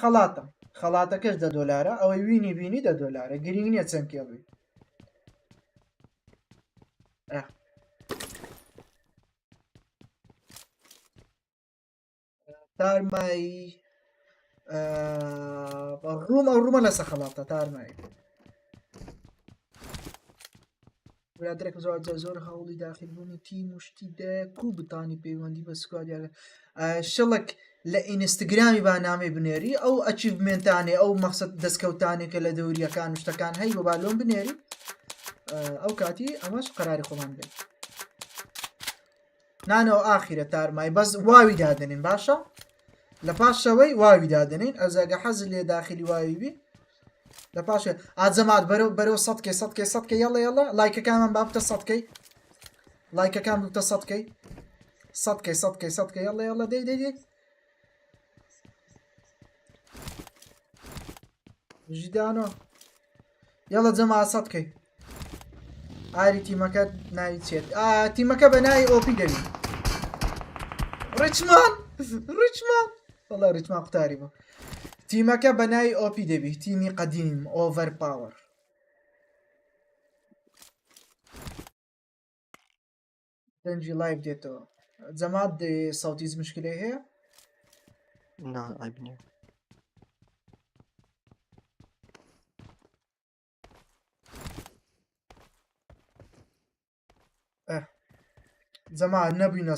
خەڵاتەکەش $10 ئەوەی وینی بینی $10 گرنگ نییە چەند کێڵی تارمایی ڕوومە لەسەر خەڵاتە تارمایی برادێک زۆر هەوڵی داخلبوونی تیم وشتیدا کو بتانی پەیوەندی بە سکوادیانە شەڵک لە ئینستاگرامی بانامەی بنێری ئەو ئەچیڤمنتانێ ئەو مەقسەد دەستکەوتانێکە لە دەوریەکان شتەکان هەی بە بالۆن بنێری ئەو کاتی ئەمەش قەراری خۆمان بێت نانەوە ئاخیرە تارمای بەس واوی دادنین باشە لە پاشەوەی واوی دادنین ئەزەگە حەزر لێ داخلی واوی بی لە پاشە ئاجەمات بەرەو 100 یاڵە لایکەکانمان با بتە 100 لایکەکان بتە 100 یاڵە دەی ژیدانۆ یاڵە جەما 100 ئاری تیمەکە ناوی چێت تیمەکە بە ناوی ئۆپی دەوی ڕیچمان وەڵا ڕیچمان قوتاری بوو تیمەکە بە ناوی ئۆپی دەبی تیمی قەدیم ئۆڤەر پاوەر دەنجی لایڤ دێتەوە جەمات ساوتیز مشکلەی هەیە نا ئایبنێ جەمات نەبووینە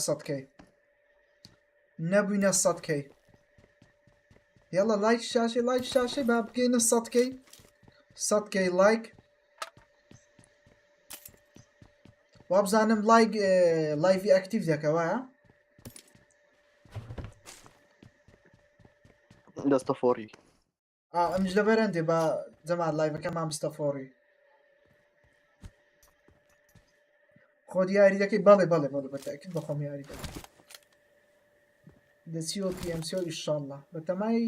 100 یاڵە لایک شاشەی با بکەینە 100 لایک وابزانم لایڤی ئەکتیڤ دەکەوە دەستە فۆری ئەمش لە بەرەندێ بە جەمات لایڤەکەمان بستە فۆری خۆ دیاری دەکەی بەڵێ بەتاکید بەخۆم یاری دەکەم دەچیوە PMC ئیشەڵڵا بە تەمای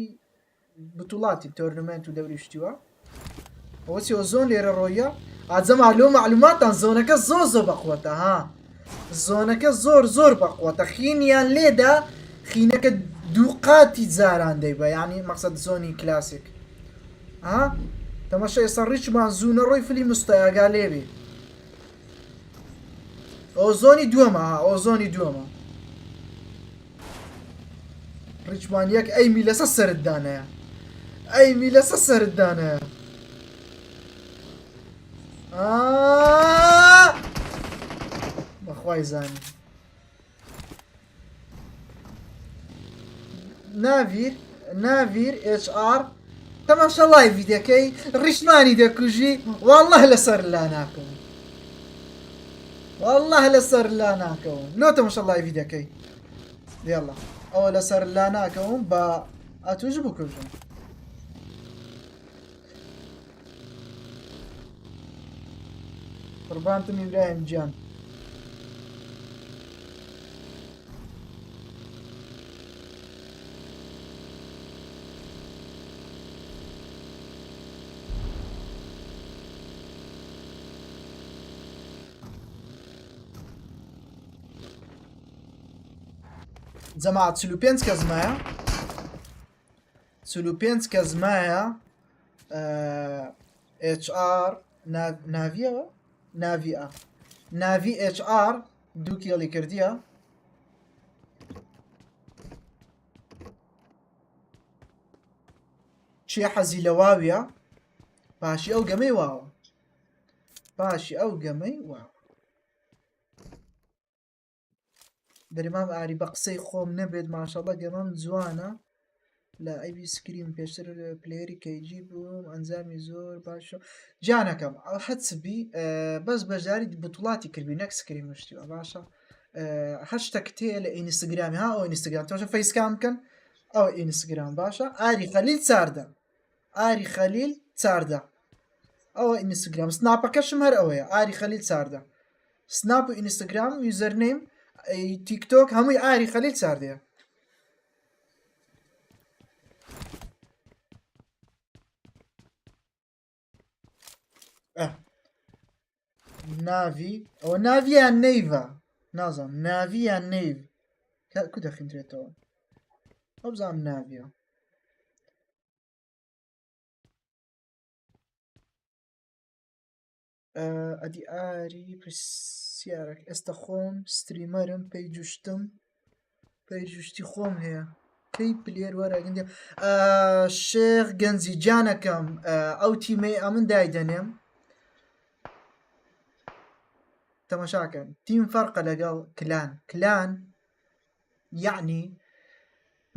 بتوڵاتی تۆرنمنت و دەوری شتیوە ئەوە چیوە زۆن لێرە ڕۆیە ئاجەما لۆ معلوماتان زۆنەکە زۆر بەقوەتە زۆنەکە زۆر بەقوەتە خینیان لێدا خینەکە دووقاتی جاران دەیبە یعنی مەقسەد زۆنی کلاسیک تەماشا ئێستا ڕیچمان زوونە ڕۆی فلی مستەیاگا لێبێ ئەو زۆنی دووەمە ڕیچمان یەک ئەیمی لەسە سەردانەیە بەخوای زانی ناڤیر HR تەماشا لایڤی دەکەی ڕیچمانی دەکوژی والله لەسەر لا ناکەون لۆ تەماشا لایڤی دەکەی یاڵە ئەوە لەسەر لا ناکەون بە ئەتوژ بکوژن قوربانتم ئیبراهیم گیان جەماعەت 45 کەس مایە HR ناڤیەوە ناڤی HR 2 کێڵی کردیە چیە حەزی لە واویە باشی ئەو گەمەی واوە باشی ئەو گەمەی واوە بەرمام ئاری بە قسەی خۆم نەبێت ماشەڵە گەمەم جوانە لە ئەیبی سکرین پێشتر پلێری کەیجی بووم ئەنجامی زۆر باشە جانەکەم ئەو حەسبی بەس بەژاری بتوڵاتی کردی نەک سکرین مشتیوە باشە هەر شتێک تێ لە ئینستاگرامی ها ئەو ئینستاگرام تۆشە فەیسکام بکەن ئەو ئینستاگرام باشە ئاری خەلیل چاردە ئاری خەلیل چاردە ئەوە ئینستاگرام سناپەکەشم هەر ئەوەیە ئاری خەلیل چاردە سناپ و ئینستاگرام یوزەرنیم تیکتۆک هەمووی ئاری خەلیل چاردەیە ناوی ئەوە ناویان نەیڤە نازانم ناویان نەیڤ کو دەخینرێتەوە ئەو بزانم ناویە ئەدی ئاری پرسیارێک ئێستا خۆم ستریمەرم پێی جوشتی خۆم هەیە کەی پلێر وەرەگەندێ شێخ گەنجی جانەکەم ئەو تیمەی ئەمن دایدەنێم تەماشاکەن تیم فەرقە لەگەڵ کلان یعنی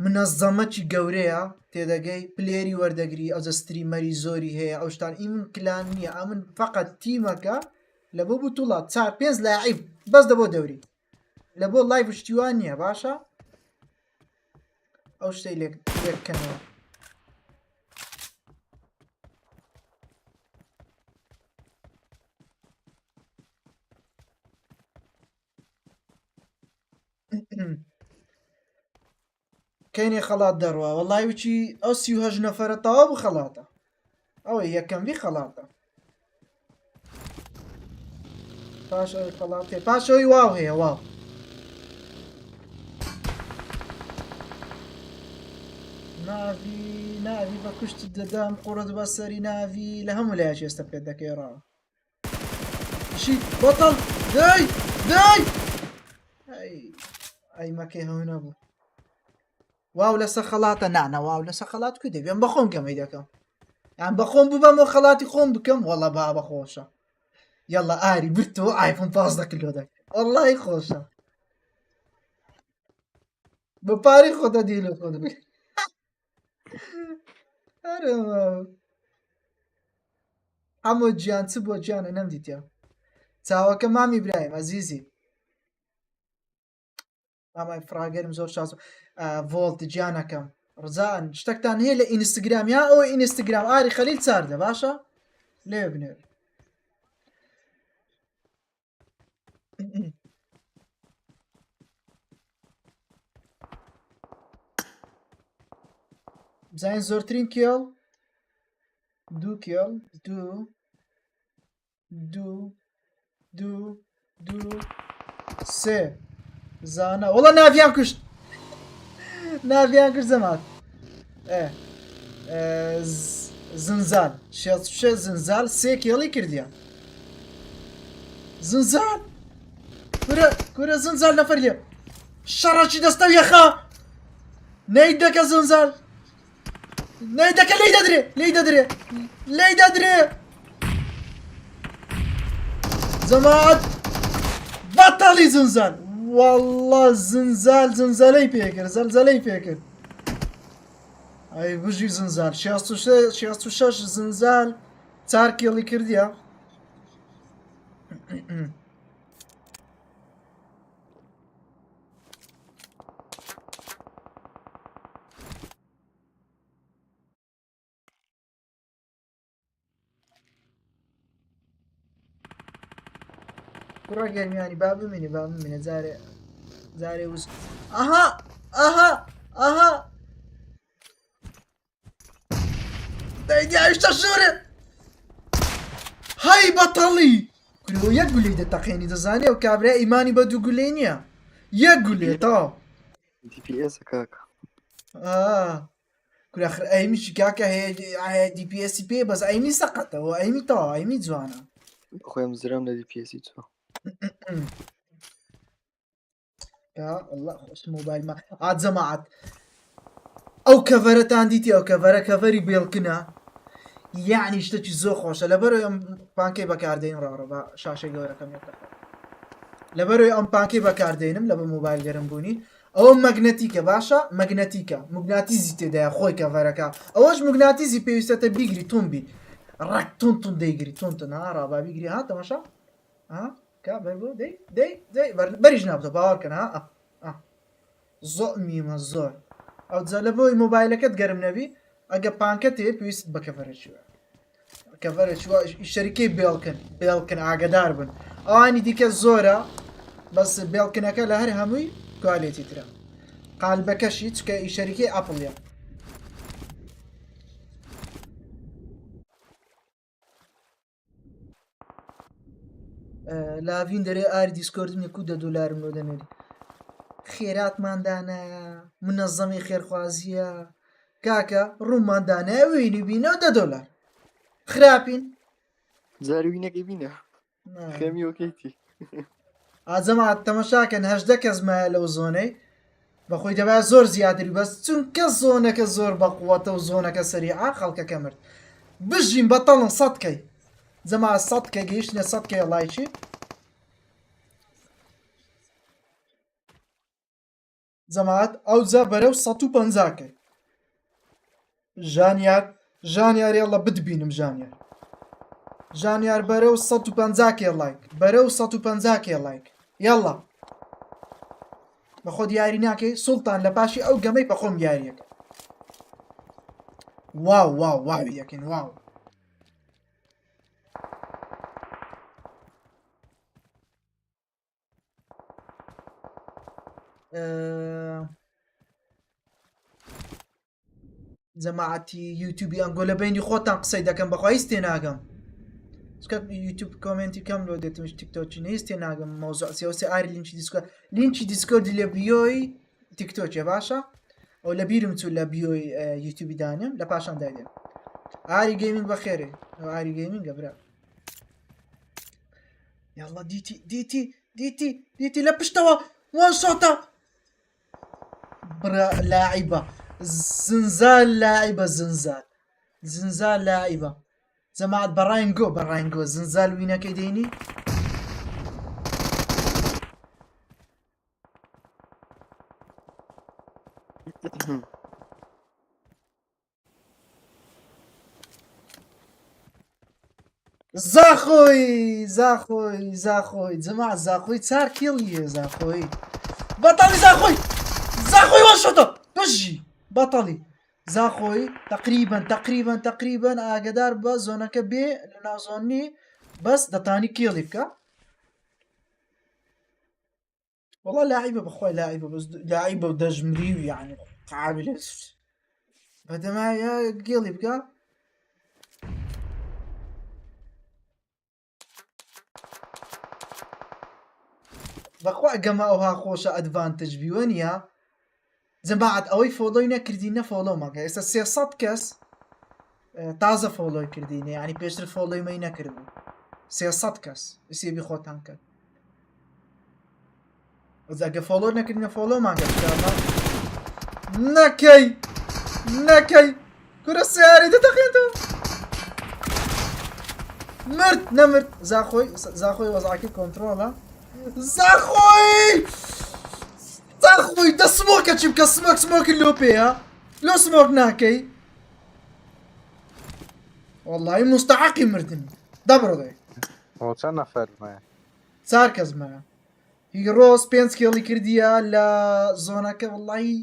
منەظەمەکی گەورەیە تێدەگەی پلێری وەردەگری ئەوجە ستریمەری زۆری هەیە ئەو شتان ئیمن کلان نییە ئەمن فقط تیمەکە لە بۆ بوتوڵات 4-5 لاعیب بەس دەبۆ دەوری لە بۆ لایڤ شتیوان نییە باشە ئەو شتەی لێککەنەوە کەینێ خەڵات دەڕوە وەڵای وچی ئەو 38 نەفەرە تەواو بوو خەڵاتە ئەوە یەکەموی خەڵاتە پاش ئەوی خەڵات هەیە پاش ئەوی واو هەیە واو ناوی بە کوشت دەدەم قوڕت بە سەری ناوی لە هەموو لایەکی ئێستا پێت دەکەێڕەوە شی بەتەڵ دای ئەی مەکەی هەوو نەبوو واو لەسەر خەڵاتە نانە واو لەسەر خەڵات کو دەبێم بە خۆم گەمەی دەکەم یان بە خۆم ببەمەوە خەڵاتی خۆم بکەم وەڵە با بە خۆشە یەڵە ئاری برتەوە ئایفۆن 15 کیلۆ دەکەم وەڵڵای خۆشە بە پاری خۆتە دیلە خۆت بێ ئەمە گیان چ بۆ گیانە نەمدیتە چاوەکە مامی برایم ئەزیزی ئەمای فراگەرم زۆر شاز ڤۆڵت گیانەکەم ڕزان شتێکتان هەیە لە ئینستاگرام یا ئەوە ئینستاگرام ئاری خەلیل چاردە باشە لێ بنێر بزانین زۆرترین کێڵ دوو کێڵ دوو سێ زانە وەڵە ناویان کوشت زەمات زنزال شێ زنزال سێ کێڵی کردیان زنزال کورە زنزال نەفەر لێ شەڕەکی دەستە یەخا نەی دەکە زنزال نەی دەکە لی دەدرێ زەمات بەتەڵی زنزال والله زنزالەی پێکرد ئەی بژی زنزال 66 زنزال 4 کێڵی کردیە کوڕە گەرمیانی با بمێنێ جارێ وز ئەها دایدیایشتە شوورێ های بەتەڵی کورۆ یەک گولەی دەتەقێنی دەزانێ و کابرا ئیمانی بە دوو گولەی نییە یەک گولێتەوە DPS کاکە کوراخر ئەیمیشی کاکە هەیە DPSی پێ بەس ئەیمی سەقەتەوە ئەیمی تەوا ئەیمی جوانە خۆم زرام لە DPS چوە الله خۆش مۆبایل ما ئاجەماعەت ئەو کەڤەرەتان دیتی ئەو کەڤەری بێڵکنە یعنی شتێکی زۆر خۆشە لەبەرەوەی ئەم پانکەی بەکاردێن ڕاڕە بە شاشەی گەورەکەم لەبەرەوەی ئەم پانکەی بەکاردێنم لە بە مۆبایل گەرم بوونی ئەوە مەگنەتیکە باشە مەگنەتیکە مگناتیزی تێدایە خۆی کەڤەرەکە ئەوەش مگناتیزی پێویستەتە بیگری تونبی ڕک تون دەیگری تونتن ها ڕابا بیگری ها تەماشا کا بەربۆ دەی بەریش نابتە باوەڕکەن ها زۆر میمە زۆر ئەو جا لە بۆی مۆبایلەکەت گەرم نەبی ئەگە پانکە تێ پێویست بە کەڤەرەچوە کەڤەرەچوە شەریکەی بێڵکن ئاگدار بن ئەوانی دیکە زۆرە بەس بێڵکنەکە لە هەر هەمووی کوالێتی ترە قالبەکەشی چکە ئیشەریکەی ئەپڵە لاڤین دەرێ ئاری دیسکۆردنی کو $10 بۆ دەنێری خێراتماندانە منەظەمی خێرخوازیە کاکە ڕووماندانە وینی بینە $10 خراپین زاروینەکەی بینە خێمی وەکەیتی ئاجەمات تەمەشاکەن 18 کەسمایە لەو زۆنەی بەخۆی دەبات زۆر زیاتری بەس چونکە زۆنەکە زۆر بەقووەتە و زۆنەکە سەریعا خەڵکەکە مرد بژین بەتەڵن 100 جەما 100 گەیشتنە 100 لایکی جەماعەت ئەوجا بەرەو 150 ژانیار یاڵە بتبینم ژانیار بەرەو 150 لایک بەرەو 150 لایک یاڵە بەخۆ دیاری ناکەی سوڵتان لە پاشی ئەو گەمەی بەخۆم یاریەکە واو یەکەین واو جەماعەتی یوتیوبی ئەنگۆ لە بینی خۆتان قسەی دەکەم بەخوا هیچ تێناگەم یوتیوب کۆمنتی کەم لۆ دێتمش تیکتۆکی هیچ تێناگەم مەوزوع سیاسی ئاری لینکی دیسکۆردی لە بیۆی تیکتۆکێ باشە ئەو لە بیرم چوو لە بیۆی یوتیوبی دانێم لە پاشان دایدێن ئاری گەیمینگ بەخێرێ ئاری گەیمینگە برا یاڵڵا دیتی لە پشتەوە وان شۆتە برا لاعیبە زنزال لاعیبە زنزال لاعیبە جەماعەت بەڕاینگۆ زنزال وینەکەی دێنی زاخۆی جەماعەت زاخۆی 4 کیڵیە زاخۆی بەتاڵی زاخۆی وان شۆتە بژی بەتەڵی زاخۆی تقریبان ئاگدار بە زۆنەکە بێ لە ناوزۆنی بەس دەتانی کێڵی بکە وەڵا لاعیبە بەخۆی لاعیبە و دەژمری و یعنی قابلێت بەدەمایە گێڵی بکە بەخوا گەمە ئەوها خۆشە ئەدڤانتج بیوەنیە جەماعەت ئەوەی فۆلۆی نەکردی نەفۆلۆ ماکە ئێستا 300 کەس تازە فۆلۆی کردینە ینی پێشتر فۆلۆی مەی نەکردبوو 300 کەس سێبی خۆتان کرد ئەگە فۆلۆ نەکردنە فۆلۆ ماکە نەکەی کورە سیاری دەتەقێتەوە نەمرد زاخۆی وەزعاکی کۆنترۆڵە زاخۆی دە سمۆکە چی بکە سمۆکی لۆ پێیە لۆ سمۆک ناکەی وەڵڵاهی مستحەقی مردن دەبڕۆدەی چەند نەفەرمایە 4 کەسمایە هیرۆس 5 کێڵی کردیە لە زۆنەکە وەڵڵاهی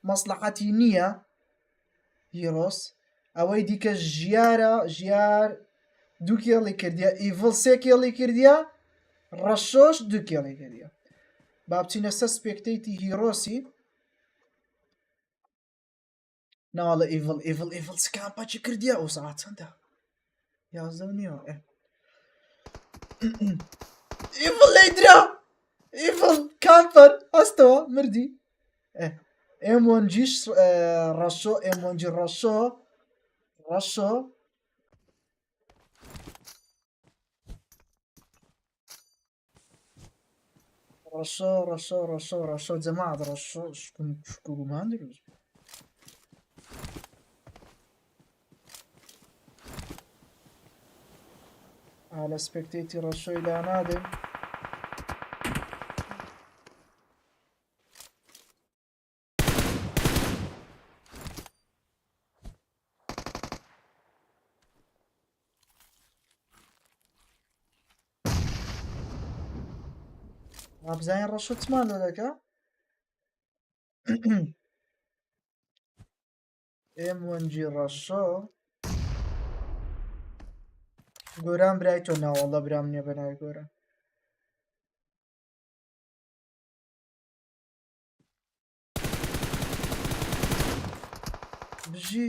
مەسلحەتی نییە هیرۆس ئەوەی دیکە ژیار 2 کێڵی کردیە ئیڤڵ 3 کێڵی کردیە ڕەشۆش 2 کێڵی کردیە با بچینە سەر سپێکتەیتی هیرۆسی ناوەڵە ئیڤڵ سکان پاچی کردیە ئەو سەعات چەندە 11 ئیڤڵ لەیدرا ئیڤڵ کامپەر هەستەوە مردی ئێمۆنجیش ڕەشۆ ئێمۆنجی ڕەشۆ ڕەشۆ جەماعەت ڕەشۆ شکومان دروست على سبكتيتي رشوي لا نادم بزين رشوت مال لك ام 1 جي رشو گۆران برای تۆ ناوەڵە برام نییە بەناوی گۆرە بژی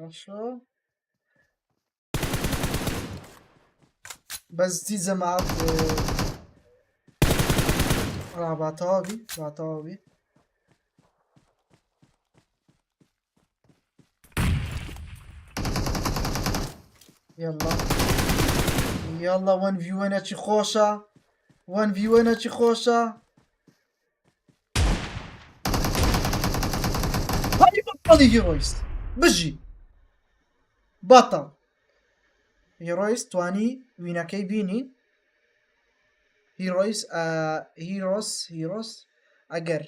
ڕەشۆ بەزدی جەماعەت باتەواوی باتەواوی يلا يلا 1 في 1 چی خۆشە 1 في 1 چی خۆشە هەی بەڵی هیرۆیست بژی بەتەڵ هیرۆیست توانی وینەکەی بینی هیرۆس ئەگەر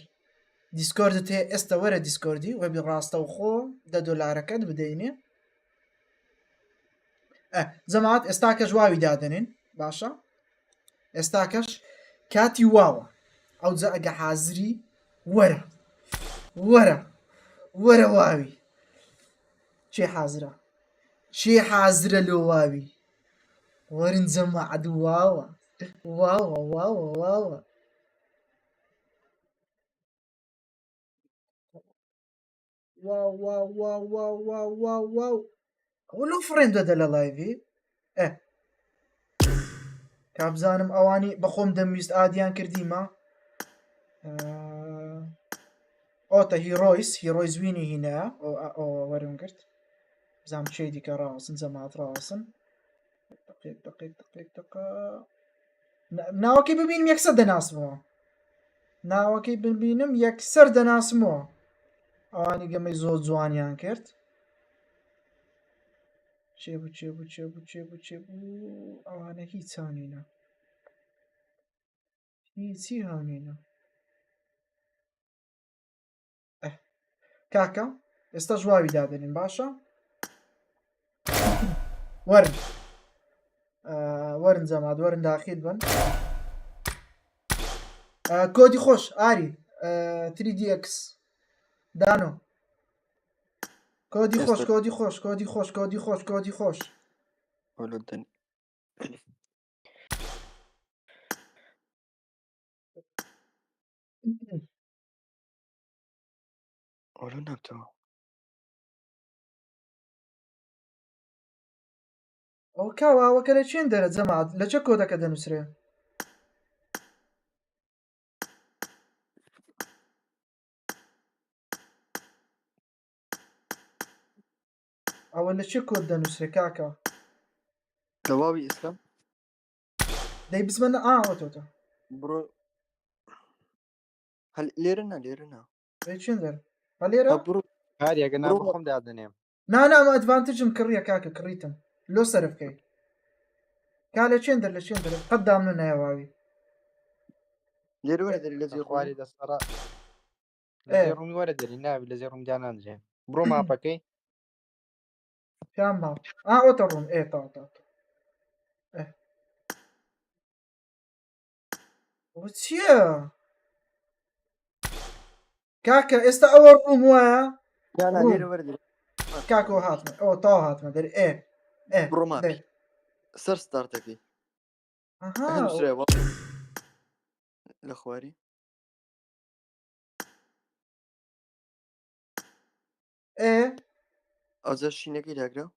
دیسکۆردت هەیە ئێستا وەرە دیسکۆردی وەبی ڕاستەوخۆ $10 بدەینێ جەماعەت ئێستاکەش واوی دادنین باشە ئێستاکەش کاتی واوە ئەو جا ئەگە حازری وەرە وەرە وەرە واوی چێ حازرە چێ حازرە لۆ واوی وەرن جەماعەت واوە واوە واوە واوە واو واو واو واو واو واو واو ئەوە لەو فڕێن دەدە لە لایڤی کابزانم ئەوانی بەخۆم دەمویست ئادیان کردیمە ئۆتە هیرۆیس وینی هینەیە وەرم کرد بزانم چێ دیکە ڕاوەسن جەماعەت ڕاوەسن دقیقە ناوەکەی ببینم یەکسەر دەناسمەوە ناوەکەی ببینم یەکسەر دەناسمەوە ئەوانی گەمەی زۆر جوانیان کرد چێبوو ئەوانە هیچ هاونینە هیچی هاونینە کاکە ئێستا ژواوی دادنین باشە وەرن جەماعەت وەرن داخیل بن کۆدی خۆش ئاری 3DX دانۆ کۆدی خۆش کۆدی خۆش کۆدی خۆش کۆدی خۆش کۆدی خۆش ولدني ولا نبتو ئەو کاواوەکە لە چێن دەرە جەماعەت لە چه کۆدەکە دەنووسرێ ئەوە لە چه کۆد دەنووسرێ کاکە دواوي اسلام دەی بزمەنە ئاوەتۆتە برو هل ليرنا لە چێن دەر هەلێرە برو هاریەگە ناو بخۆم دادنێم نانامە ئەدڤانتجم کڕیە کاکە کڕیتم لۆ سەرف بکەی کا لە چێن دەر قەت دامنە نایواوی ليرو هذا الذي خواري دەسەڕا لە ڕوومی وەرە دەری ناوی لە زێ ڕوومدا نانجێ بڕۆ ماپەکەی پیان باو ئۆتە ڕووم تا چییە کاکە ئێستا ئەوە ڕووم وایە لا ليرو ورد کاکۆ هاتمە ئەوە تاوا هاتمە دەری برو ما سر ستارتكي اهم سريع الاخواري ازاش شينكي لاقرا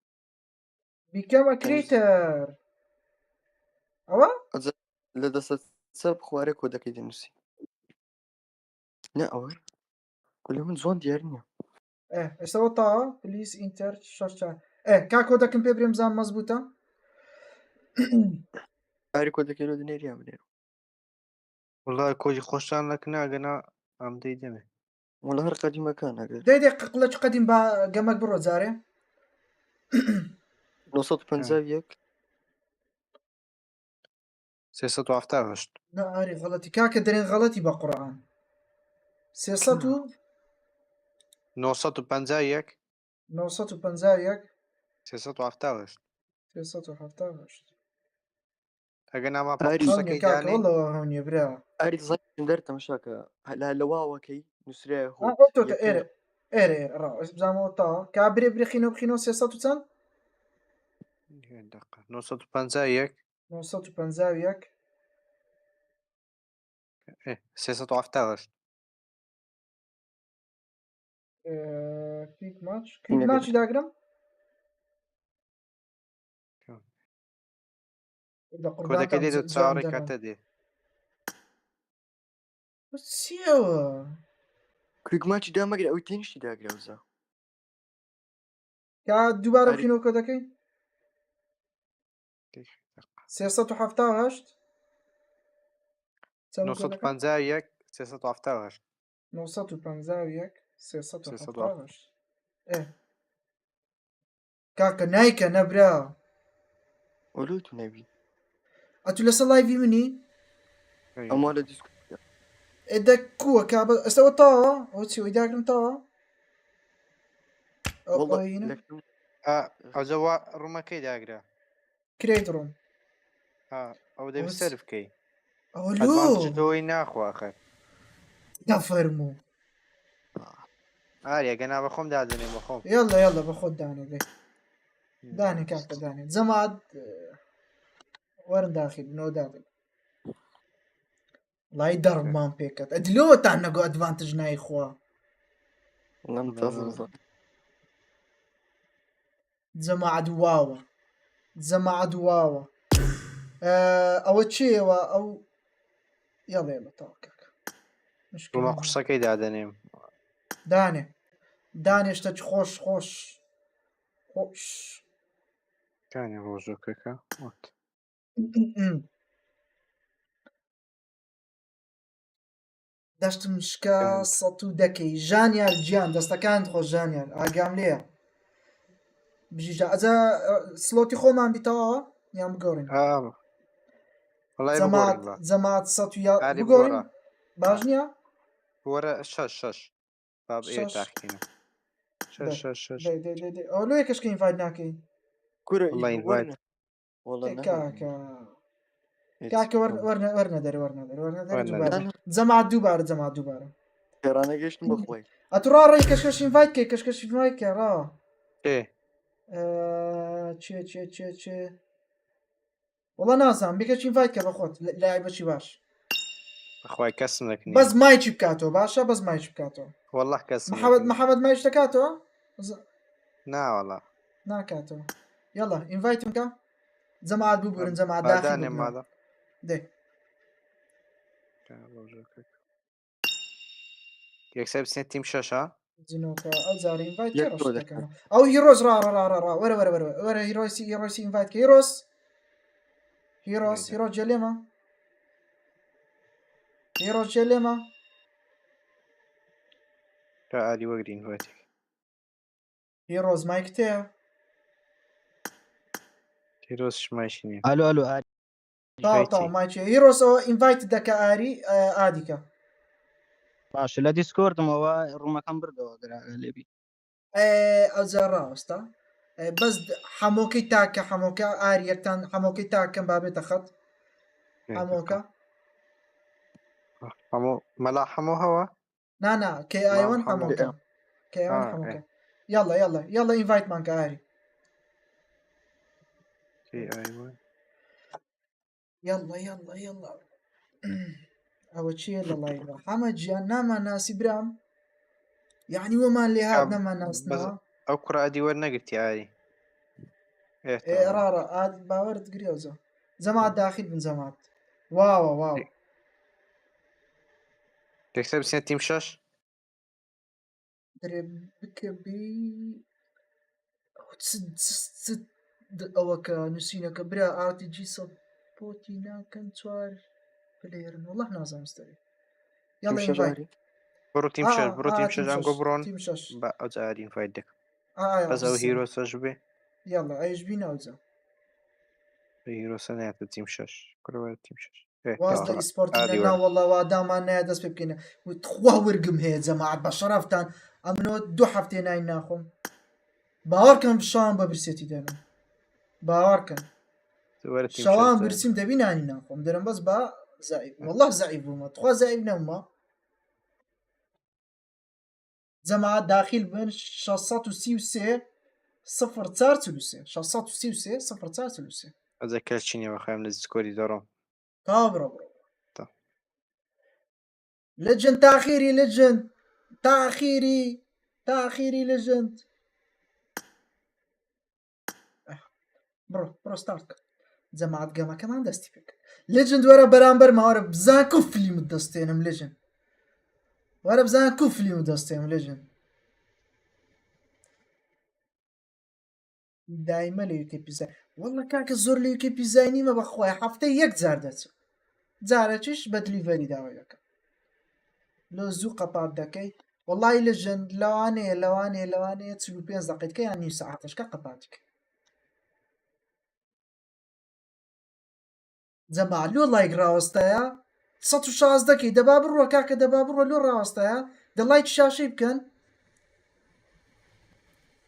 become a creator ئەوە ازاش لدى سر بخواري كودك يدنسي لا اول كل من زون ديالنا ئێستاەوە تاوە پلیس ئینتەر شەش کا کۆدەکەم پێ برێم بزانم مەزبووتە. ئاری کۆدەکەی لۆ دنێریان بنێ والله کۆجی خۆشتان لەکنا گەنا ئەم دەی دەمێ وڵە هەر قەدیمەکان ئەگەر دەی قڵەچ قەدیم بە گەمەک بڕۆ جارێ 951 378 ئاری غەڵەتی کاکە دەرێن غەڵەتی بە قورئان 300 و 951 951 378 378 ئەگە ناما ئاری پاپسەکەی دانی کاکەوەڵەوە هەونیە برا ئاری دزای دەرتە مشاکە لە واوەکەی نووسرای تۆتە ئێرە ئێرە بزانەوە تا کا برێ برێخینە بخینەوە 300 و چەند 951 951 378 کلیک ماچی داگرم کۆدەکە دێت چاوەڕێ کاتە دێ چیەوە کویکماچی دامەگرێ ئەوی تێنیشتی داگرێوزە کا دووبارە بخینەوە کۆدەکەی 378 951 378 951 378 کاکە نایکە نەبرا ئۆلو تو نەبی ئەتو لەسەر لایڤی منی ئەمە لە دیسک ئێدە کووە کا ئەستەوە تاوە ئەو چی ئەوی داگرم تاوە ئەوجەوا ڕوومەکەی داگرا کرێت ڕۆم ئەو دەوی سەر بکەی ئەوەی ناخواخەر نەفەرموو ئاریا گەنا بە خۆم دادنێ بە خۆم یاڵە بە خۆت دانێ دانێ کاکە دانێت جەماعەت وەرن داخل بنەوە دابن لای دەڕمان پێکەت ئەدلۆتان نەگۆ ئەدڤانتج نایخوا جەماعەت واوە ئەوە چێوە ئەو یاڵێ لە تاو کاکە ڕوومە قورسەکەی دادەنێم دانێشتە خۆش کانی ڕۆژۆکەکە دەشتم شکا 110 ژانیار گیان دەستەکان خۆش ژانیار ئاگام لێە بژیژە ئەجا سلۆتی خۆمان بیتەوە یان بگۆڕین جەماعەت 100 بگۆڕین باش نییە وەرە 6 باب تاخینە ئەو لێ کەشکە ئینڤایت ناکەی کاکە وەرنە دەرێ جەماعەت دووبارە خێرانە گەشتم بخۆی ئەتوڕا ڕێی کەشکەش ئینڤایت کەی کەشکەش ئینڤایت کە ڕا چێ وڵا نازانم بێکەچ ئینڤایت کە بەخۆت لای بەچی باش بەخوای کەسم نەکنی بەس مایکی بکاتەوە باشە بەس مایکی بکاتەوە وەڵڵا کەسم محەممەد مایش دەکاتەوە ناوەڵا ناکاتەوە یاڵە ئینڤایتم کە جەماعەت ببورن جەماعەت داخل دێ یەکسەر بچێت تیم 6 جنۆکە ئەو جارە ئینڤایت دەکەم ئەو هیرۆز ڕا وەرە هیرۆسی ئینڤایت کە هیرۆ جێلێمە ئادی وەگرین وەتی هیرۆز مایک تەیە هیرۆز شمایشی نیە ئالو تاو مایچێ هیرۆسەوە ئینڤایت دەکە ئاری ئادیکە باشە لە دیسکۆردمەوە ڕوومەکەم بردەوە لێبی ئەوجا ڕاوەستا بەس هەمۆکەی تاکە هەمۆکە ئاریەکتان هەمۆکەی تاکەم بابێتە خەت هەمۆکە مەلا هەموو هەوە نانا کەیوان هەمۆکە یاڵە ئینڤایتمان کە ئاری یاڵە ئەوە چیە لە لایڤە هەمە گیان نامان ناسی برام یعنی وەمان لێ هات نەمان ناستنەوە ئەو کوڕادی وەرنەگرتی ئاری ڕاڕە باوەرت گرێوزە جەماعەت داخل بن جەماعەت واو یەکسەر بچێت تیم 6 درێ بکەبی ئەوە کە نووسینەکە برا RPG سەپۆتی ناکەن چوار پلێرن وەڵڵاه نازانم ستەری یاڵێ ئینڤایت بڕۆ تیم شەش بڕۆ تیم شەش ئەنگۆ بڕۆن تیم شەش بە ئەو جارین فایت دەکەم ئایا بەس ئەو هیرۆسەش بێ یاڵە ئەیش بی ناوجە هیرۆسە نایەتە تیم شەش کورەوە تیم شەش واز لە ئیسپۆرتی لەنا وەڵڵا وا دامان نایە دەست پێ بکەینە خوا وەرگم هەیە جەماعەت بە شەرەفتان ئەمنەوە 2 هەفتێ ناین ناخۆم باوەڕکەم شەوان بە برسێتی دەنم باوەڕکەن شەوان برسیم دەبی نانی ناخۆم دەرم بەس بە زائیب وەڵڵاه زائیب بوومە تخوا زائیب نەممە جەماعەت داخل بن 633 0443 633 0443 ئەجە کەس چینیەوە خەم لە دیسکۆری دەڕۆم تا بڕۆ لەجن تاخیری لەجن تاخیری لەجند بڕۆ ستارت کە جەماعەت گەمەکەمان دەستی پێکە لەجند وەرە بەرامبەر ماوەرە بزان کو فلیمت دەستێنم لەجن وەرە بزان کو فلیمت دەستێنم لەجن دایمە لە یوکێ پیزای وەڵڵا کاکە زۆر لە یوکێ پیزای نیمە بەخوای هەفتەی 1 جار دەچم جارەکیش بە دلیڤەری داوای دەکەم لۆ زوو قەپات دەکەی وەڵڵای لەژن لەوانەیە 45 دقیقەکە یان نیم سەعاتەشکە قەپاتیکە جەماعەت لۆ لایک ڕاوەستایە 116 دەبا بڕوە کاکە دەبا بڕوە لۆ ڕاوەستایە دە لایک شاشەی بکەن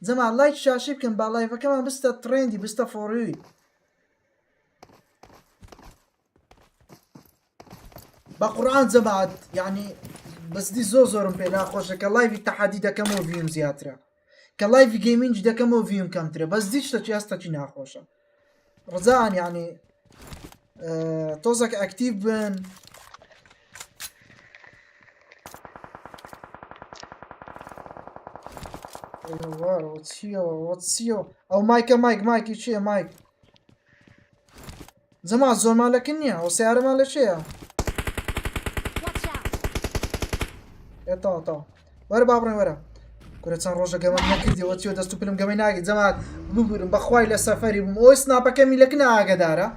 جەماعەت لایک شاشەی بکەن با لایڤەکەمان بستە ترێندی بستە فۆڕووی بە قورئان جەماعەت یعنی بەسدی زۆرم پێ ناخۆشە کە لایڤی تەحەدی دەکەمەوە ڤیوم زیاترە کە لایڤی گەیمینج دەکەمەوە ڤیوم کەمترە بەسدی شتەکی هەستەکی ناخۆشە ڕزان یعنی تۆزێک ئەکتیڤ بن چیەوە ئەو مایکە مایکی چییە مایک جەماعەت زۆر مالەکن نییە ئەو سیارەمان لە چێە تا وەرە با بڕێن وەرە کورە چەند ڕۆژە گەمەم نەکردیەوە چیوە دەست و پلم گەمەی ناگەی جەماعەت ببورم بەخوای لە سەفەری بووم ئەوی سناپەکە میلەکن ئاگدارە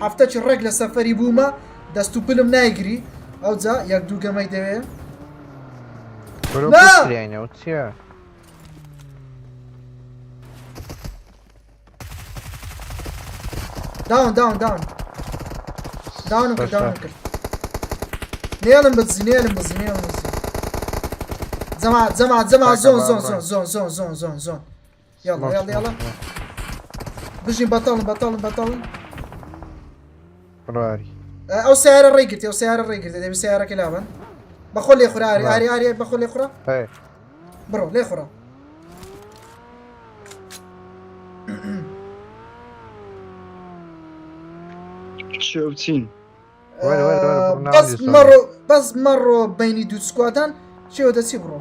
هەفتەی ڕێک لە سەفەری بوومە دەست و پلم نایگری ئەو جا 1-2 گەمەی دەوێ چیە داونم کرد نێڵم بزی جەماعەت زۆن یاڵە بژین بەتەڵن ئەو سیارە ڕێگرتی دەبی سیارەکە لابن بەخۆ لێ خورا ئاری بەخۆ لێ خورا بڕۆ لێ خورا چین بەس مەڕۆ بینی دوو سکوادان چێوە دەچی بڕۆ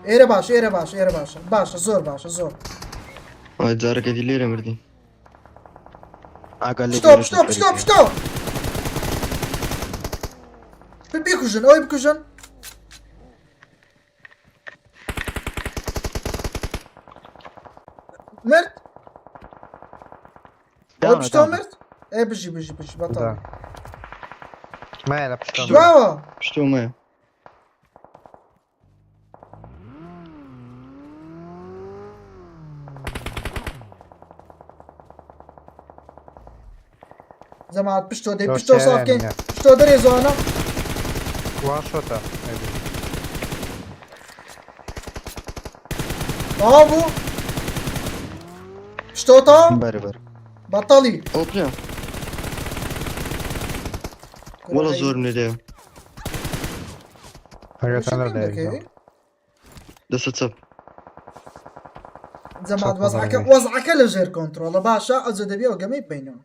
ئێرە باشە زۆر باشە زۆر جارەکەی لێرە مردی پشتۆ بکوژن ئەوی بکوژن مرد پشتۆ مرد بژی بەتەڵ مایە لە پشتۆ دواوە پشتۆمە جەماعەت پشتۆ دەی پشتۆ سافکەین پشتۆ دەرێ زۆنە واشۆتە تەواو بوو پشتۆ تەواو بەرەبەر بەتەڵی ئۆپیا وەڵە زۆر نەدێ دەستە چەپ جەماعەت وەزعەکە لە ژێر کۆنتڕۆڵە باشە ئەجە دەبێ ئەو گەمەی بینەوە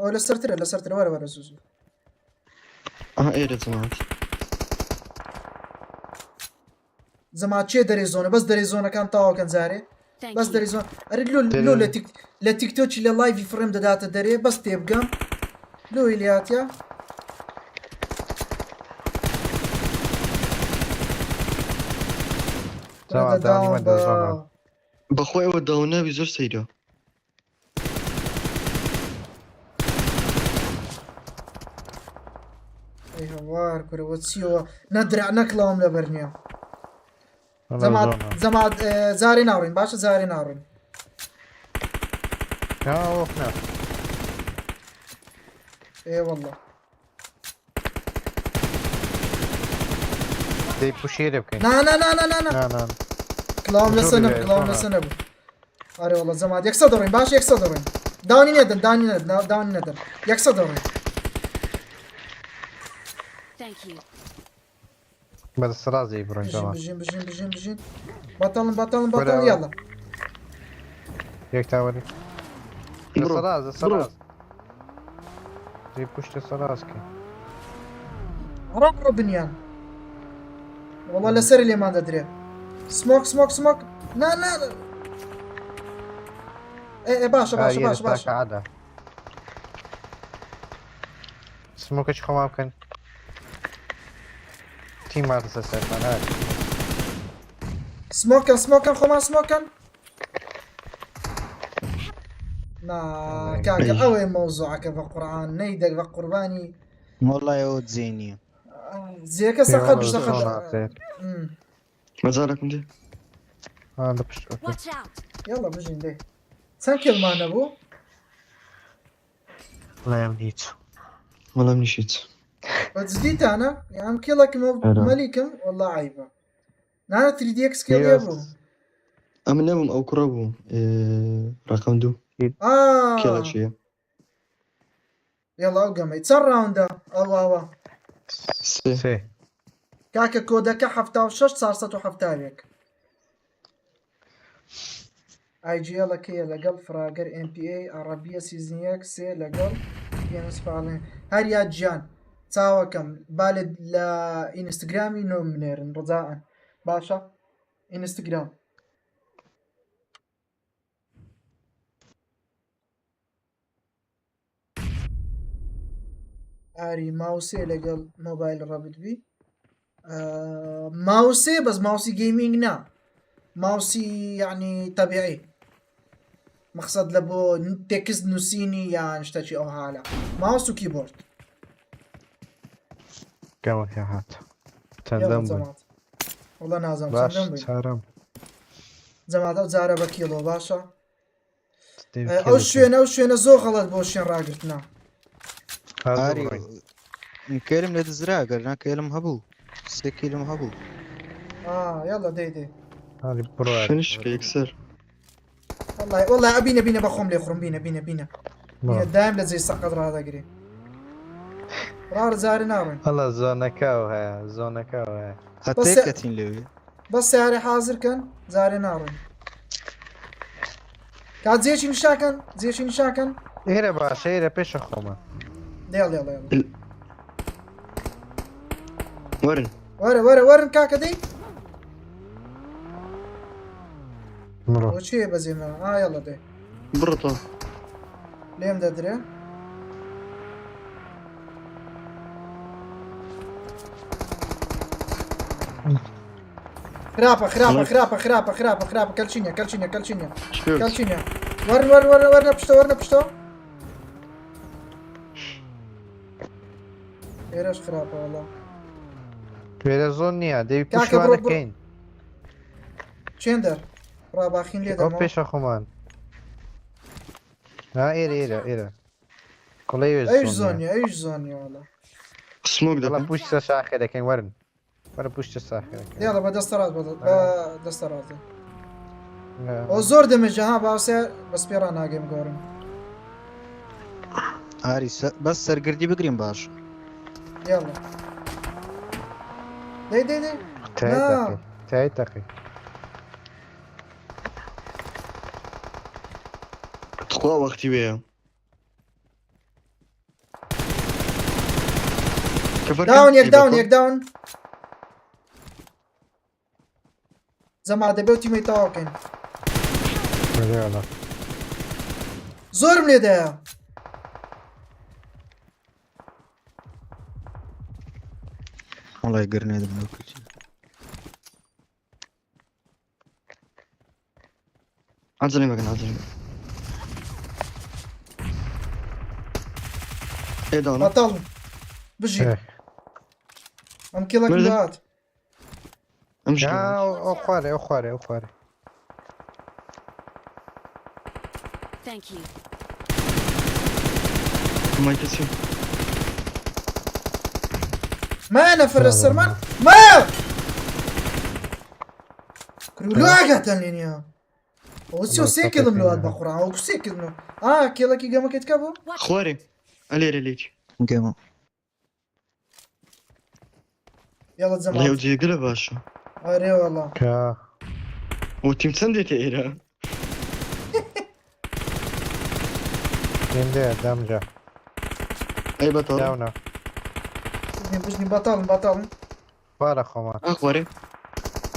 ئەو لە سەرترە وەرە زوو ئێرە جەماعەت زەماعەت چێ دەرێ زۆنە بەس دەرێ زۆنەکان تاواکەن جارێ بەس دەرێ زۆن ئەرێ لۆ لە تیکتۆکی لە لایڤی فڕێم دەداتە دەرێ بەس تێبگەم لۆی لاتیا زەمات داونی مەدە زۆنە. بەخۆی ئەوە داوناوی زۆر سەیرە. ئەی هەوار کورەوە چیەوە نەدرا نەکڵاوم لە بەرنیە. زۆنە. زەمات زارێ ناڕۆین باشە زارێ ناڕۆین. وەخنا. والله دەی پوشێرە بکەین. نا کڵاوم لەسە نەبوو کڵاوم لەسە نەبوو. ئەرێ وەڵڵە زەمات یەکسە دەڕۆین باش یەکسە دەڕۆین. داونی نەدەن داونی نەدەن یەکسە دەڕۆین. Thank you. بەدەست ڕازی بڕۆین زەمات. بژین بەتەڵن یاڵە. یەک تاوەری. سەراز سەراز. دەی پوشتە سەرازکە. ڕۆ بنیان. وەڵڵا لەسەر لێمان دەدرێ. سمۆک نا باشە سمۆکەش خۆما بکەن. تیم ماتەسە سەرمان هات. سمۆکەن خۆمان سمۆکەن. نا کاکە ئەوەی مەوزوعەکە بە قورعان نەیدەک بە قوربانی. وەڵڵای ئەوە جێ نییە. زیەکە سەقەت مەزارەکەم دێ. لە پشت. Watch out. یاڵە بژین دێ. چەند کێڵمان نەبوو؟ وەڵام هیچ. وەڵام نیشیت. بەجددیتانە یان کێڵەکەم مەلیکم وەڵڵا عیبە. نانە 3DX کێڵێ بوو. ئەمە نەبووم ئەو کوڕە بوو ڕقم 2 کێڵە چییە؟ یاڵا ئەو گەمەی چەند ڕاوندە ئەوواوە. سێ. کاکە کۆدەکە 76 470. IGL-ەکەیە لەگەڵ فراگەر MPA عەرەبیە سیزنیەک سێ لەگەڵ پێنووسپاڵێن هەریا گیان چاوەکەم با لە ئینستاگرامی نۆ منێرن ڕجاءن باشە ئینستاگرام. ئاری ماوسێ لەگەڵ مۆبایل ڕەبتبی ماوسێ بەس ماوسی گەیمینگ نا ماوسی یعنی تەبیعی مەقسەد لە بۆ تێکست نووسینی یان شتێکی ئەو حالە ماوس و کیبۆرد. گەوەکە هات چەندەم بووین. وەڵڵا نازانم باش چەندەم بووین. چارەم. جەماتە ئەو جارە بە کیلۆ باشە. ئەو شوێنە زۆر غەڵەت بۆ شوێن ڕاگرتنا. کێلم لێ دزرا گەرنا کێلم هەبوو 3 کیلم هەبوو. یاڵە دەی فنشکە یەکسەر. وەڵڵای ئەبینە بەخۆم لێ خوڕم بینە دایم لە جێی سەقەت ڕادەگرێ. ڕارزارە ناڕۆین. هەڵە زۆنەکەو هەیە هەیە. هەتێکەتین لەوێ. بەس سیارێ حازرکەن زارێ ناڕۆین. کات جێشی نیشاکەن ئێرە باشە ئێرە پێشە خۆمە. دێڵ وەرن وەرن کاکە دەی بۆ چێ بەزێمە یاڵە دێ بڕتەوە لێم دەدرێ. خراپە کەلچینە وەرنە پشتەوە ئێرەش خراپە وەڵا. توێرە زۆن نییە دەوی پشتوانەکەین. چێندەر ڕاباخین لێ ئەو پێشە خۆمان. ئێرە کوڵی ئەوش زۆنیە وەڵا. سمۆک دەڵە پوشتە شاخێ دەکەین وەرن پوشتە ساخێ دیاڵە بە دەستە ڕاست ئەو زۆر دەمەژە ها باوسێ بەس پێڕان ناگەم گۆڕم. ئاری بەس سەرگردی بگرین باش. یاڵە دەی تای تەقی خوا وەختی وەیە. یەک داون زەما دەبێ و تیمەی تەواوکەین. زۆرم لێدایە. وڵای گرنێ دەبێت عزلي مكان عزلي ايه دانا بطل بجي إيه. ام كيلك مردم. ملوات امشي او خواري او خواري او خواري Thank you. ما يكسي ما نفر لا، السرمان لا. ما كلها قتلني يا وسيو الله سيكل يستر ملوات فينا. بخورا او سيكل منو كيلك قامك يتكبو Watch خواري علي ريليتي جيمو يلا الله زمان يوجي قلب باشا اري والله كا وتيم سندي ايرا يندي دمجة اي بطل داونا بجني بطل فارا خمان اخباري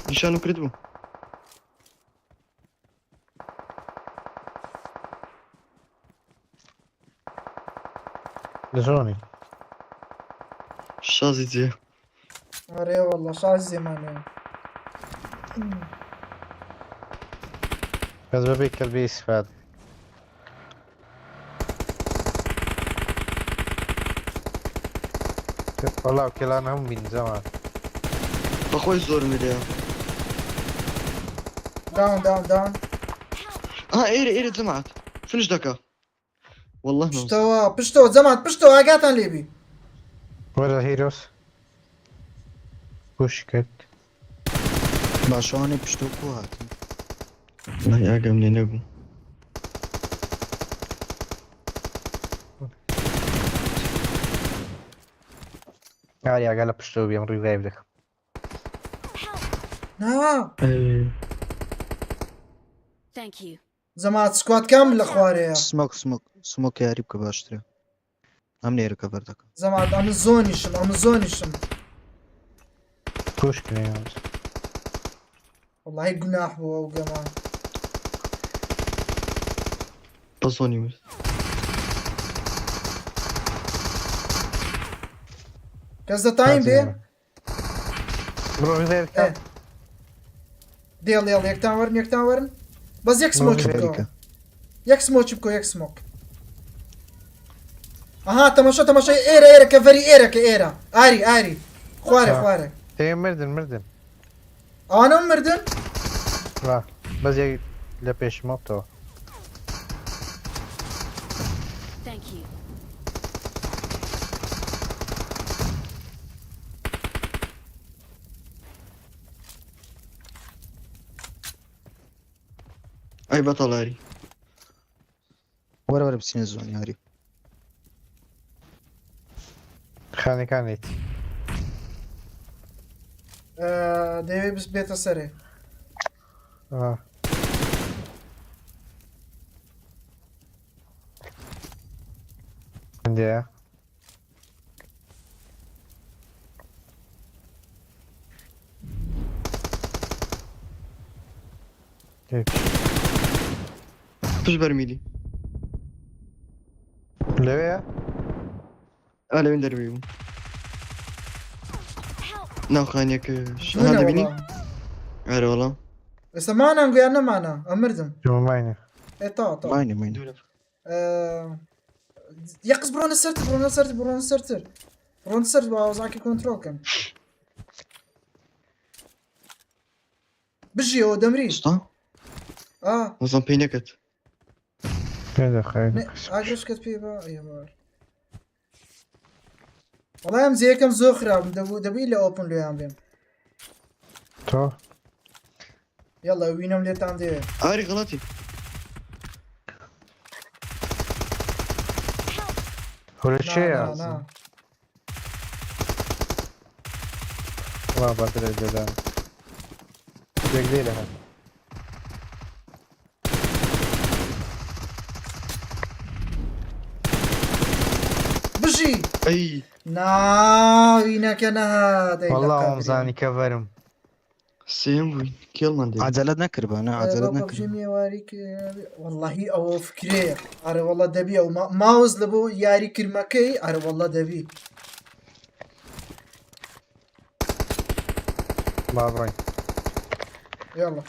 نشانو كردبو لجوني شازي زي اري والله شاز زمان بس ببيك كلبي يستفاد والله كلانا هم من زمان اخوي الزور مديا داون ايري زمعت فينش دكا والله نوز بشتو زمان بشتو اقاتن ليبي ولا هيروس بوش كت باشواني بشتوكو هاتي لا يا قمني نبو عالي قال بشتو بيم ريفايف لك نا Thank you. زمان سكواد كامل اخواري سموك يا ريبك باشتري امني ريكفر دك زمان امزونيشن بوش كني والله قناح هو وقمان بصوني بس كذا تايم بيه برو ريفايف ايه كان يلا يك تاورن بس يك سموك بكو امريكا يك سموك اها تماشا ايرا كفري ايرا اري خواري ايه مردن انا مردن لا بس يجي لبيش موتو Thank you. اي بطل هاري ورا بسين الزون يا ريب خاني كانت ديوي بس بيت السري عندي كيف فيش برميلي لويا انا من دربيهم ناو خانيك هنا هذا بيني والله عارف والله بس ما انا نقول انا معنا امردم شو ماينه ايه طا مايني يقص برون السرت باوزاكي كنترول كان بجي هو دمري استا وصل بينكت كذا خير اقرش كت بيبا اي بار والله ام زي كم زوخرا دبي لي اوبن لي ام بين تو يلا وينهم لي عندي اري غلطي ولا شيء نا ما بدري الجدان جديدة بجي اي وينك انا هذا والله مزاني كفرم سيم وين كيل من دي عجلت نكرب انا عجلت نكرب جيمي واريك والله او فكري ارى والله دبي او ماوز لبو ياري كرمكي ارى والله دبي بابري يلا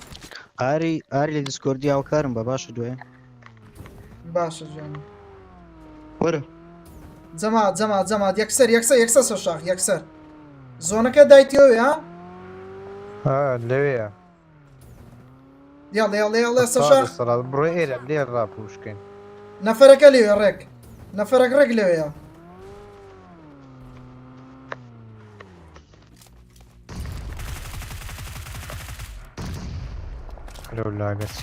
ئاری لە دیسکۆردی هاوکارم بە باشە دوێ باشە ژیان وەرە جەمات یەکسەر سەشاخ یەکسەر زۆنەکە دایتیەوە ها لەوەیە یاڵێ سەشاخ سەڵات بڕۆ ئێرە لێ ڕاپوشکەین نەفەرەکە لێوێ ڕێک نەفەرەك ڕێک لەوەیە لەو لاگەچ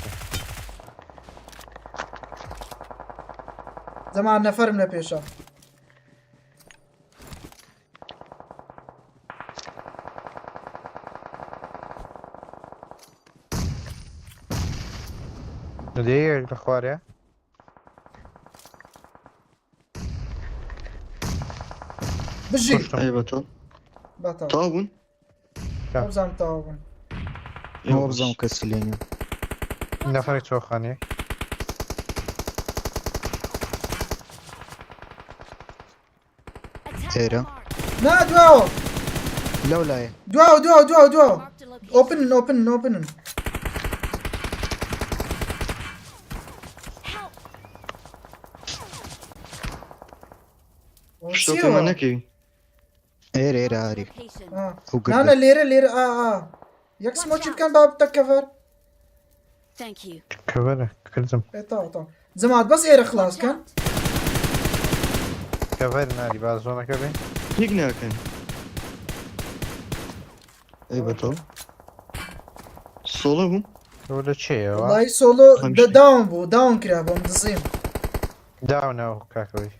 زەمان نەفەرم لە پێشە لێ لە خوارێ بژی ئەی بەتۆ بەتەڵ تاون بزانم تەواو بوون ئەوە بزانم کەسی لێنێ نەفەرێک چۆخانێ Attack Here. the mark. نا دواوە لەو لایە دواوە Marked a location. ئۆپنن Help. شتۆکەمە نەکەوی ئێرە Marked a ئاری location. ئەو نانە گردە لێرە یەک سمۆکی بکەن با بتە کەڤەر Thank you. کەوەرە کردم تاوە جەمات بەس ئێرە خلاصکەن کەڤەر ناری با زۆنەکە بێ هیچ ناکەن ئەی بەتۆ سۆڵە بووم ئەو لە چێەوە وڵی سۆلۆ هەمیشە. داون بوو داون کرا بۆم دزیم داونەوە کاکەوەی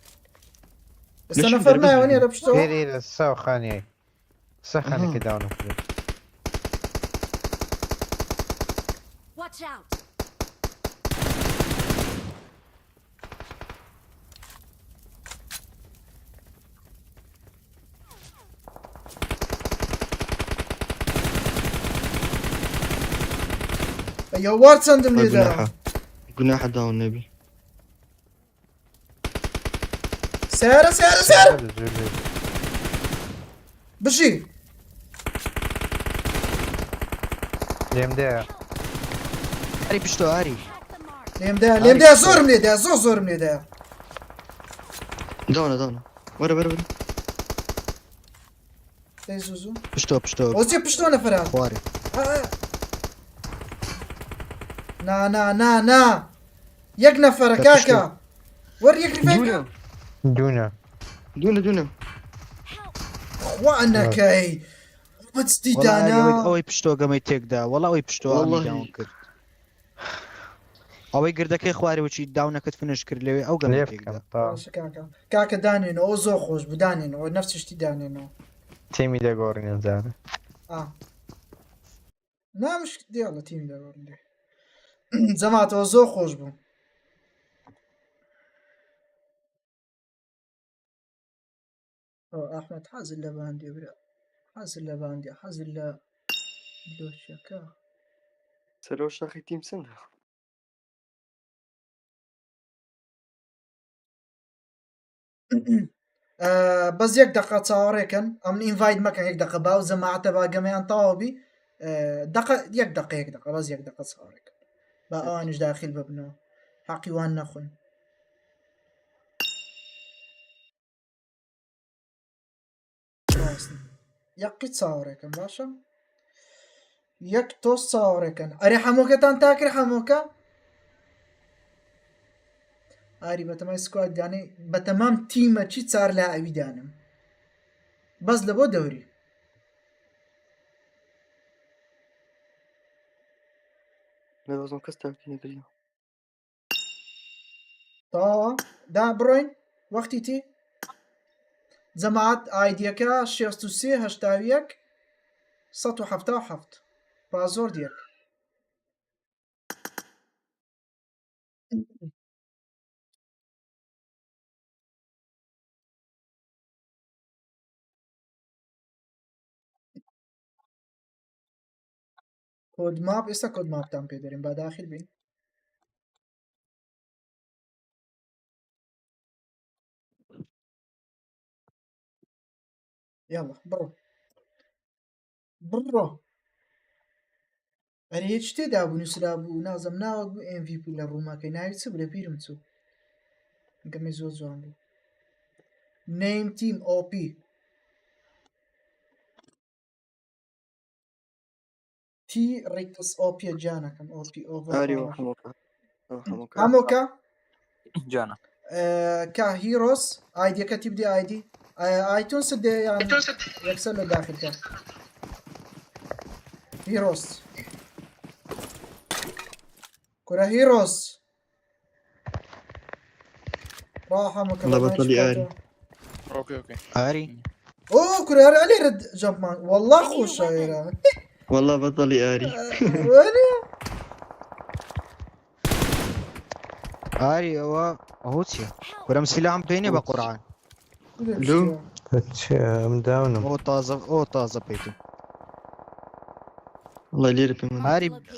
ئێستا لەشم نەفەر دەربەز نایوە بوو. نێرە پشتەوە ئێرە ساو خانیای سەخانێکی داونە کرد Watch out. یاوار چەندم لێدا گوناحە داون نەبی سیارە بژی لێم دەیە ئاری پشتۆ ئاری Attack the mark. لێمدا زۆرم لێدا زۆرم لێدا داونە وەرە دەی زوو پشتۆ ئۆزیە پشتۆ نەفەرە خوارێ نا یەک نەفەرە کاکە وەر یەکری فێکە دوونە خوانەکەی بچتی دانا ئەوەی پشتۆ گەمەی تێکدا وەڵا ئەوەی پشتۆ والله. داون کرد ئەوەی گردەکەی خوارێ وچی داونەکەت فنش کرد لەوێ ئەو گەمەی لێ تێکدا بکەم تا کاکە دانێنەوە ئەو زۆر خۆش بدانێنەوە نەفسشتی دانێنەوە تێمی دەگۆڕینە زارە نامشک دیاڵە تیمی دەگەڕێ جەماتەوە زۆر خۆش بوو ئەحمەد حەزر لە باندێ برا حەزر لە باندێ حەزر لە دۆشەکە سەرەوە شاخی تیم چەندە بەس یەک دقە چاوەڕێکن ئەم ئینڤایت مەکەن یەک دقە باو زەماعەتە با گەمەیان تەواوبی یەک دقە بەس یەک دقە چاوەڕێکن با ئەوانش داخل ببنەوە حەقی وان نەخۆین یەقی چاوەڕێکن باشە یەک تۆس چاوەڕێکن ئەرێ هەمووکەتان تاکرد هەمووکە ئاری بەتەمای سکوات دانەی بەتەمام تیمە چی چار لە ئەوی دانم بەس لە بۆ دەوری نەوازم کەس تاکی نەکردی تاوە دا بڕۆین وەختی تی جەماعەت ئایدیەکە 63 هەشتاویەک 177 با زۆر دیەک کۆد ماپ ئێستا کۆد ماپتان پێ دەرێن با داخل بین یاڵە بڕۆ ئەرێ هیچ تێدا بوو نووسرا بوو نازەم ناوە بوو MVP لە ڕوومەکەی ناوی چ بوو لە بیرم چوو گەمەی زۆر جوان بوو نیم تیم OP تی ڕێکتس OP جانەکەم OP ئاریەوە هەمووکە هەمووکە جانا کە هیرۆس ئایدەکەتی بدێ ئایدی ئایتونس دێ یان یەکسەر لە داخلکە هیرۆس کورە هیرۆس ڕا هەمووکە الله بطلي آري. اوكي ئاری ئۆ کورە هەر لێرە جەمپمان وەڵڵا خۆشایێرە والله بطلي آري. ئاری ئەوە ئەوە چیە وەرەم سیلام پێینێ بە قورعان لو چ ئەم داونم ئەو تازە پێیتم والله ليرة بمن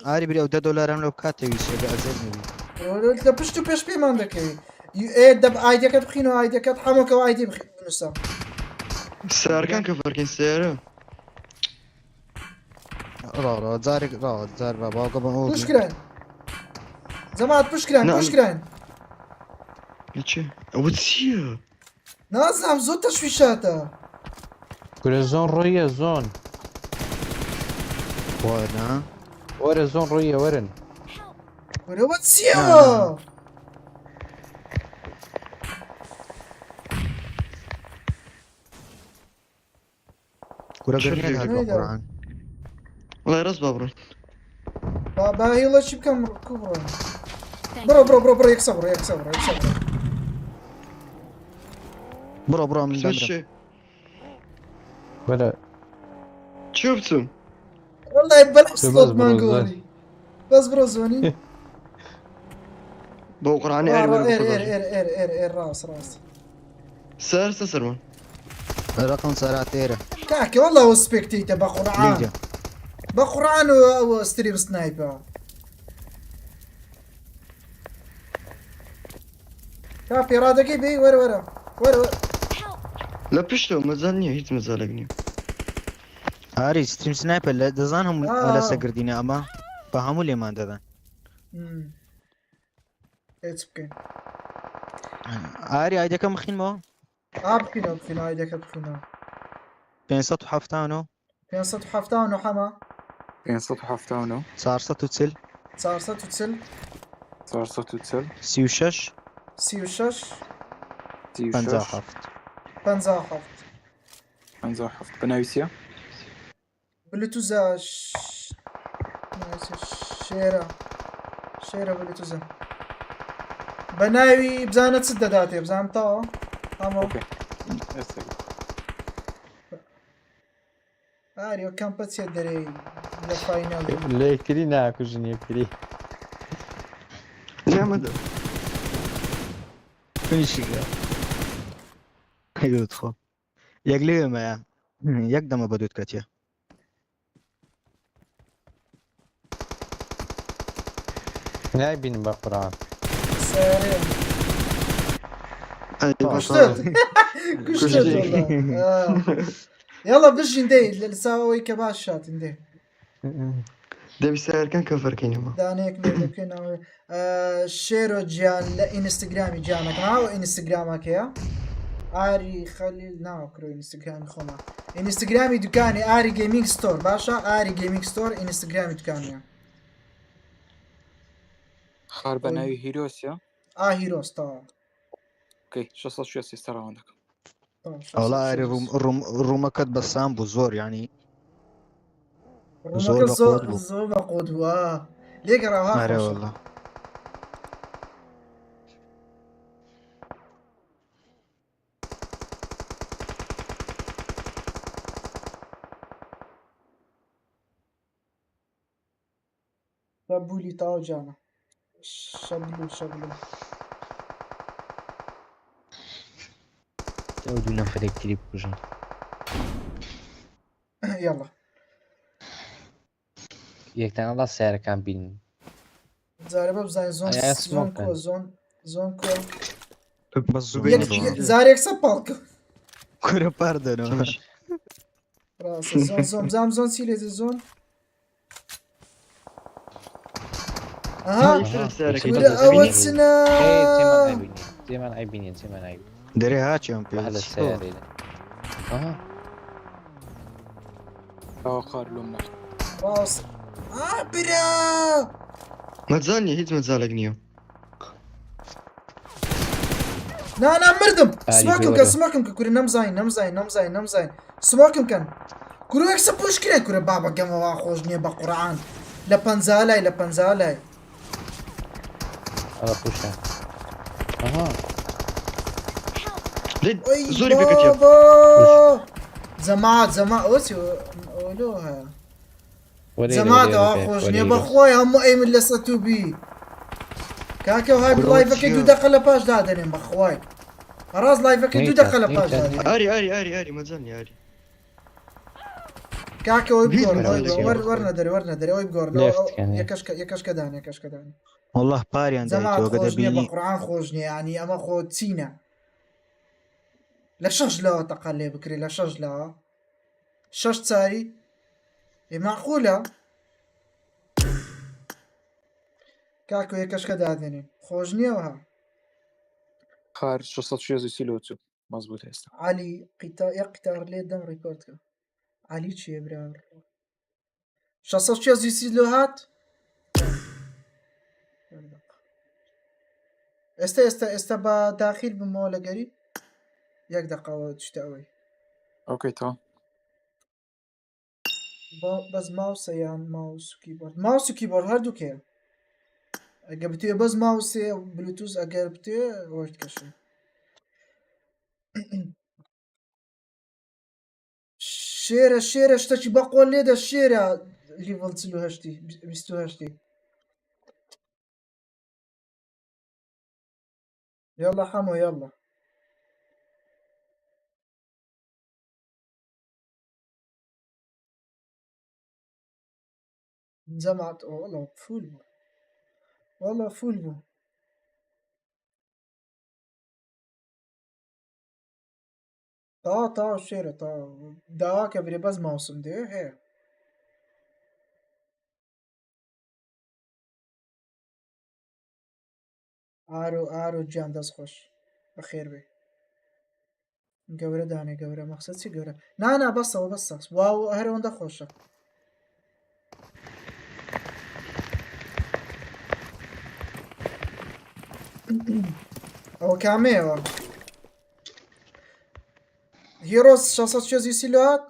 ئاری بری ئەو $10 لەو کاتێویستە بە ئەزێت نبی لە پشت و پێش پێمان دەکەی دەب ئایدەکەت بخینەوە ئایدەکەت هەمووکەەوە ئایدی بنووسە ساركان كفركين سيارة ڕاڕ جارێک جار بە باوکە بە ئەو پشکران زەمات پشکران نعم. پشکران هيتشي وتسيا نازم زۆر تەشویشاتە گورە زۆن ڕۆیە زۆن وەرە وەرە زۆن ڕۆیە وەرن وەرەوە چیە گورە گەرنێت هەر بە قورعان والله راس بابرون با هێڵەشی بکەم کوڕۆن بڕۆ یەکسە بڕۆ یەکسە بڕۆ بڕۆ من دەمرم شو وەرە شوفتم وەڵای بەلەم بس سڵۆتمان بڕۆ گۆڕی بەس بڕۆ زۆنی بوقراني آري ولا بقراني ئێر ڕاست سار سرمان ڕقم سەراتێرە کاکە وەڵا ئەوە سپێکتیتە بە قورعان لیگە بە قورعان و ئەوە ستریب سنایپە تا پێڕادەکەی بێ وەرە لا بشتو مازالني هيت مازالني ئاری ستریم سنایپە لە دەزان هەموو لە سەگردینە ئەمە بە هەموو لێمان دەدەن هیچ بکەین ئاری ئایدەکەم بخینەوە بخینەوە ئایدەکە بخینەوە 570 570 حەما 570 440 440 440 36 36 57 57 57 بناویسیە بلوتوزە شێرە بلوتوزە بە ناوی بزانە چت دەداتێ بزانم تاوە هەموو ئاریۆ کەمپە چێت دەرەی لە فاینەڵ لە یەکتری ناکوژن یەکتری نعم خۆ یەک لێمەیە یەک دەمە بە دوت کەتیە نایبینم بە قورعان یاڵە بژین دەی لە ساوەوەی کە باش شاتن دێ دەبی سارکان کەفەرکەینەوە دانەیەک دەکەنەوە شێرۆ گیان لە ئینستاگرامی جیانەکە ناوە ئینستاگرامەکەیە ئاری خەلیل ناوەکرۆ ئینستاگرامی خۆمە ئینستاگرامی دوکانی ئاری گەیمینگ ستۆر باشە ئاری گەیمینگ ستۆر ئینستاگرامی دوکانیە خار بە ناوی هیرۆسیە هیرۆستەوە اوكي 660 سەراوان دەکەم ئەوڵا ئاری ڕوومەکەت بەسام بوو زۆر ینی زۆر بە قۆت بووە لێگەڕاوە ئارێوەڵا بولی تاو جانە شەبلو ئەو دوو نەفرێکتری بکوژن یاڵە یەکتانەڵا سیارەکان بینن جارە بە بزانین زۆن کۆ زۆر زارێک سە پاڵکە کورە پاردەنەوە زۆن بزانم زۆن چی لێزە زۆن اها سارك يجي كورة بس اول بيني. سنة زمان عيبينين زمان عيب دري هاتشون محل بيز السيارة اها خار لومنا راس برا ما تزالني هيت ما تزالك نيو. نا مردم سماكم كان بيورا. سماكم كان كورة نمزاين سماكم كان كورة اكسب بوش كده كورة بابا قام واخوجني بقرآن لبنزالاي على خوشها اها ليد اي زوري بكتير. بابا زمات اوسي اولوها زمات اخوجني بخواي هم اي من لساتو بي كاكا وهاي بلايفك يدو دخل باش دادنين بخواي خلاص لايفك يدو دخل باش دادنين اري ما تزالني اري. كاكا ويبقور بيز ورنا دري ويبقور ليفت كان يا كشكا داني والله باري عندي زمات وقد خوجني بيني بقرآن خوجني يعني اما خو تسينا لا شجلة تقلي بكري لا شجلة شش تساري معقولة كاكو يا كشكا دادنين خوجني وها خار 600 سيلوتو مزبوط هسه علي قطار لي دم ريكورد علي چیه برار 600 زیسی لوهات استا با داخل بمولا قريب یک دقیقه و تشتاوي اوكي تمام بس ماوس یا ماوس و کیبورد هر دو که اگه بتوی بس ماوس بلوتوز اگر بتوی وقت کشه شيرة اشتكي بقول لي ده الشيرة ليفل 28 يلا حمو يلا جمعت والله فول بو تا الشيرة تا داك بري بس موسم ده هي آرو جان دست خوش بخير بي قورة داني قورة مقصد سي قورة نا بس واو هرو ده خوشه او كاميو هيروز 600 زي لوهات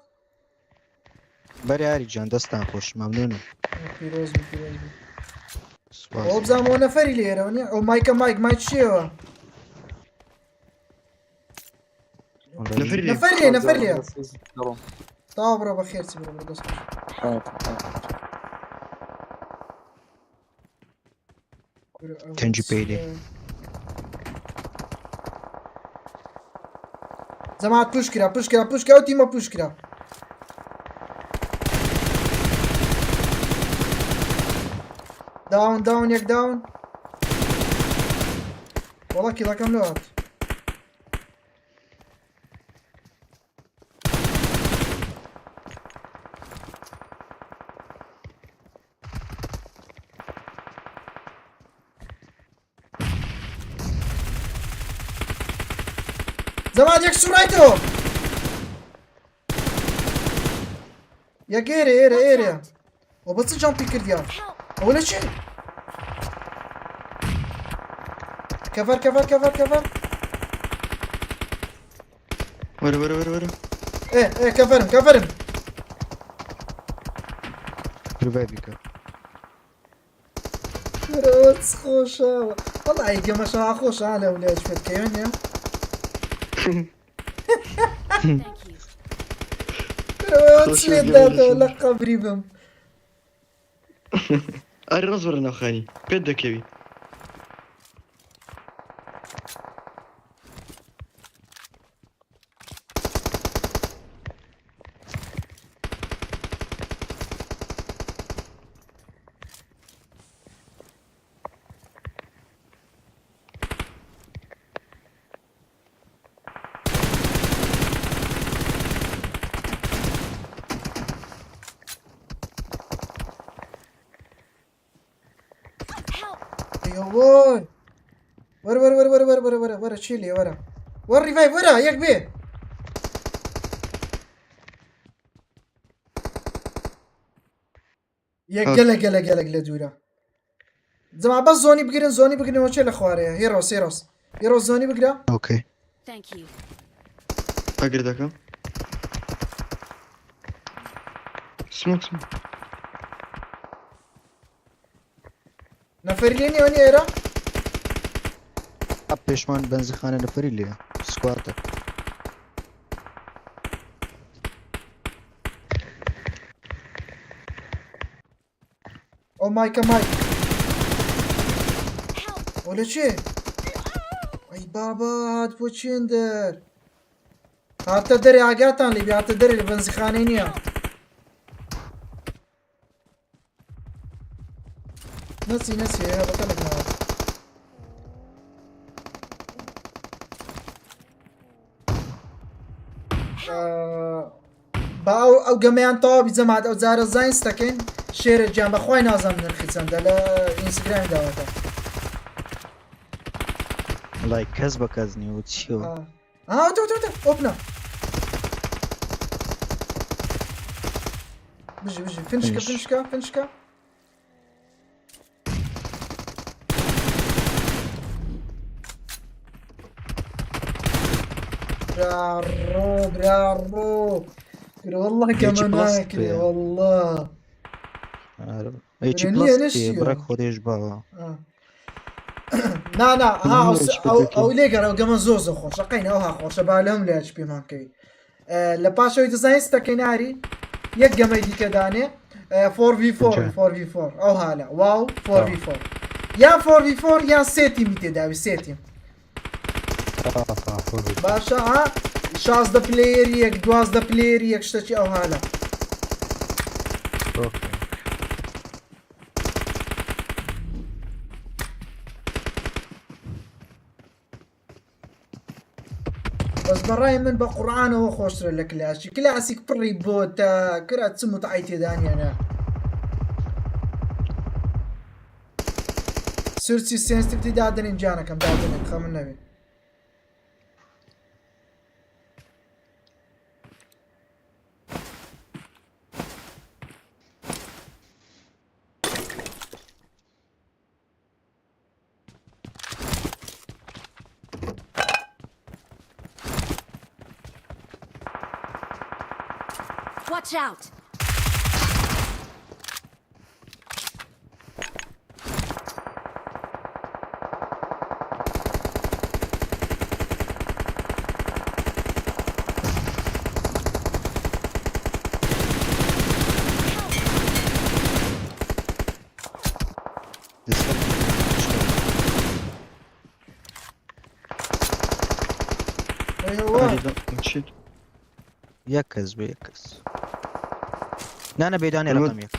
بري اري جان دستان خوش ممنون فيروز او بزامو نفري ليروني او مايك شيوا نفري طاب برو بخير برو دست تنجي بيلي زمات push kira او تيما push kira داون يك داون والله كذا كم لوهات زمان يك سرعته يا اريا وبس جامبي كرديا ولا شيء كفر ورا ايه كفرم ربابيكا روتس خوشة والله يجي مشاع خوشة على ولاد شفت كيون يا Thank you. روتس ليداتو لقب ريبم اري رزبر انا خاني بدك يبي Help! ورا شيلي ورا ريفايف ورا ياك بيه يا قلق لدورا زعما بس زوني بقرن وش الاخواري هيروس زوني بقرا اوكي Thank you. اقدر ذاك سموك نفريني وني ايرا اب پێشمان بەنزخانە لەفری لێ سکواتە او مايك ولا شيء اي بابا هاد بوچندر هاتا دري عقاتان اللي بيعطي دري اللي بنزخانينيا نسي هذا بطلق معه باو او جميعا طواب زماد او زار زين ستكن شير الجنب اخوي نازم من الختام ده لا انستغرام دعوته والله کەس بە کەس نیوە چیوە تو اوبنا بجي فنشكا برارو والله كمان هاكلي والله هیچی پلاس بڕێک خۆدێش باوە نا ها او ليجر او كمان زوزو خوش شقينا او ها خوش بالهم لي اتش بي مانكي لباشو ديزاين ستكيناري يك جميدي كداني 4v4 او هلا واو 4v4 يا 4v4 يا سيتي متداوي سيتي باشا ها شاز دا بلاير يك دواز دا بلاير يك شتشي او هلا بس براي من بقرآن هو خوش لك كلاسيك بري بوتا كرات سمو تعيتي داني انا سيرسي سنسيتيفيتي دادن جانا كم دادن خام النبي Watch out! یەکەس بە یەکەس نانە بێدانێ ڕقم یەک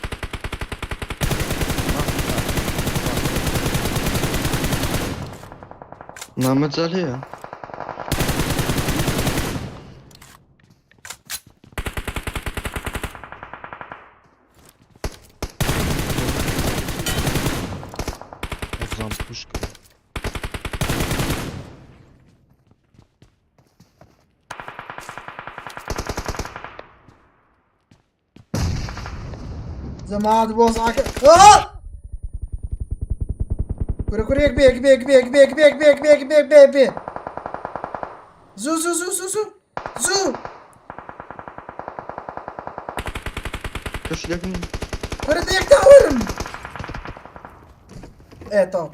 مامەجال هەیە ئەفزان پوش کرد زمان بوز عاك كوري بيك زو كاش لكن كوري ديك تاورم ايه طاو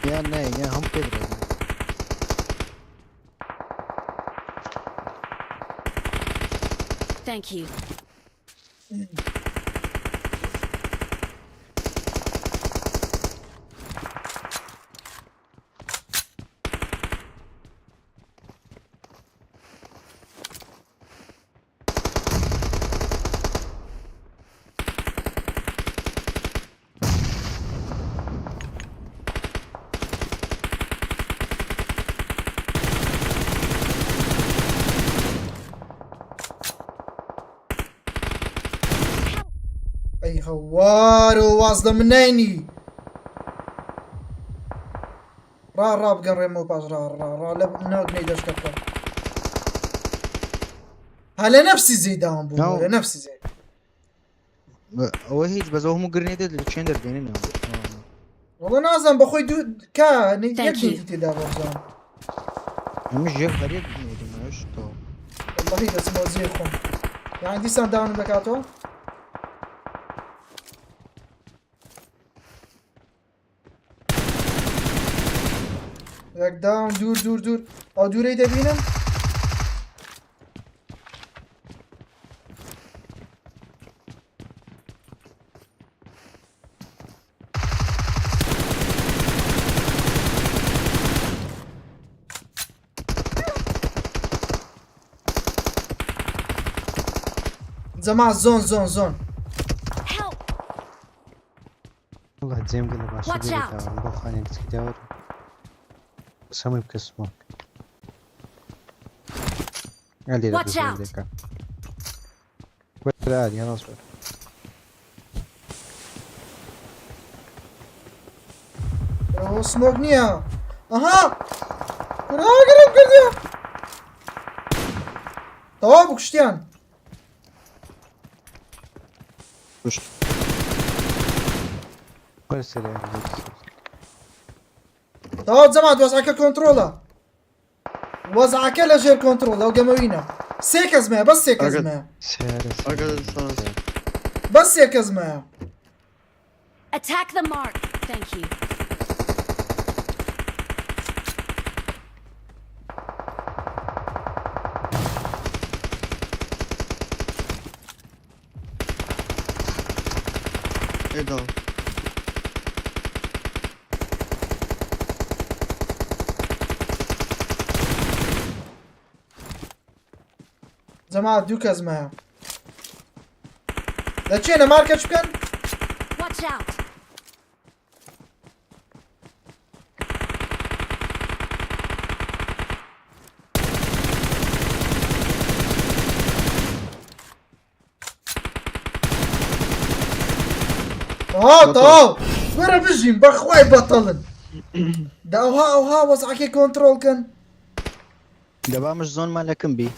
یا نه یا هم پێدرێن Thank you. اي هوارو واصله منيني را بقرمو باش را نوق نيدش كفر على نفسي زي داون بو نو. على نفسي زي هو هيج بس هو مو جرنيدد اللي تشين دردينين والله نازم بخوي دو كا Thank يدي you. تدا بوزان مش جيب غريب ما ايش تو والله هي اسمه زي خون يعني دي سان داون بكاتو ياك داون دور او دور ايدا بينم جماعة زون Help! والله تزيم قلب على Watch شبيري out. داور بخاني دور بس هم يبكسمون عادي لا Watch out. بس ولا عادي انا اصبر او سموك نيا اها قرب كرديا طواب وكشتيان وش ولا سريع طواب زمان وزعك كنترولا وزعك لجير كنترولا وقموينا سيك ازمه بس سيك أقعد. ازمه أقعد صار بس سيك ازمه Attack the mark. Thank you. إيه ده جماعة دوك ازمه لا تشينا ماركتش بكن Watch out. طواب ورا بجيم بخواي بطلن ده اوها وزعك كنترول كان دابا مش زون مالكم بي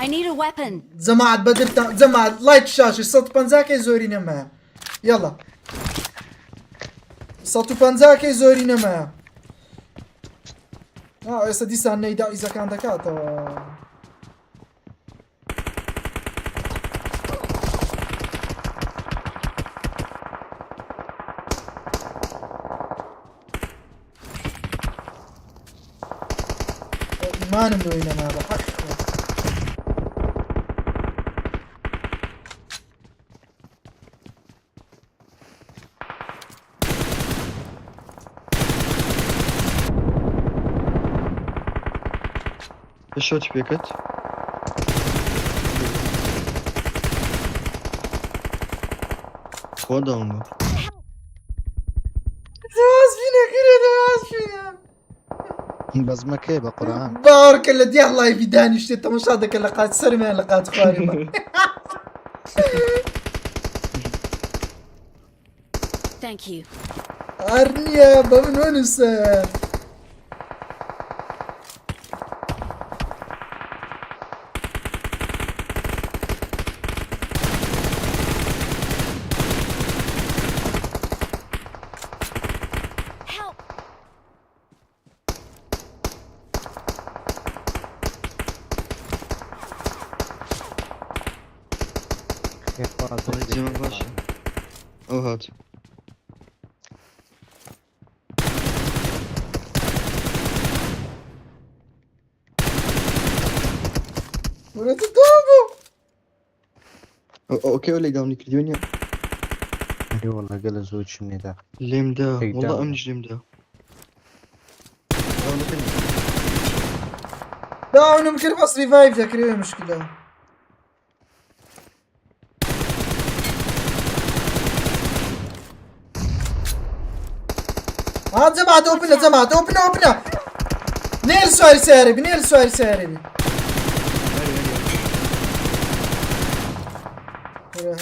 I need a weapon. جماعة بدر جماعة لايك شاشة 150 زورينا معاه يلا 150 زورينا معاه ئێستا دیسان نەیدا ئیزەکان دەکاتەوە ئیمانم لۆی نەما بە حەق شو تبيكت؟ خذ عمر دواز فينا كده دواز فينا بس ما كيف قرآن بارك الله دي الله يفيداني شتي مشاهدك لقات سرمي لقات خاربة Thank you. أرنيا بمن وين صار Help! كيف الله يجزيك باشا او هات ولا تتوبوا اوكي ولا داوني الدنيا اي والله قال زوج مني ذا ليم دا إيه والله داون. امنش ليم دا داوني كلمة. لا ممكن بس ريفايف تقريبا مشكلة جماعة اوبنا نيل سؤال ساربي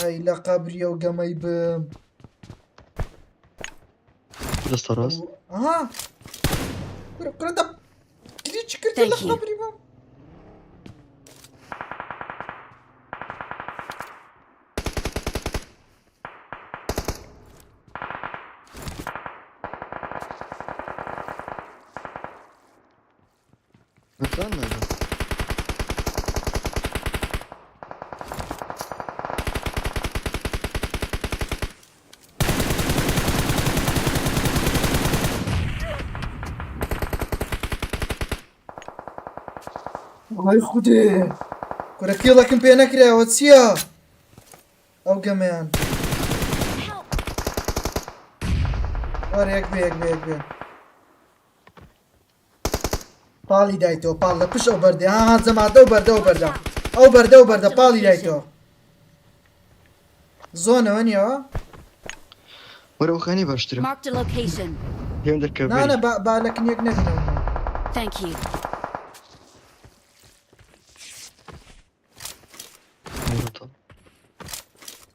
هاي لا قبري وقمي بم جست راس اها كرة دب كليتش كرت Thank لا you. خبري ما استنى والله خودي كرة كيلا كم بينا كرا واتسيا او كمان وريك بيك بالي دايتو بالا بش او بردي ها زمان او برده بالي دايتو زونة وينيا ورا وخاني باشتري Marked a location. هي عندك لا انا كبري بالك نيك نبنا Thank you.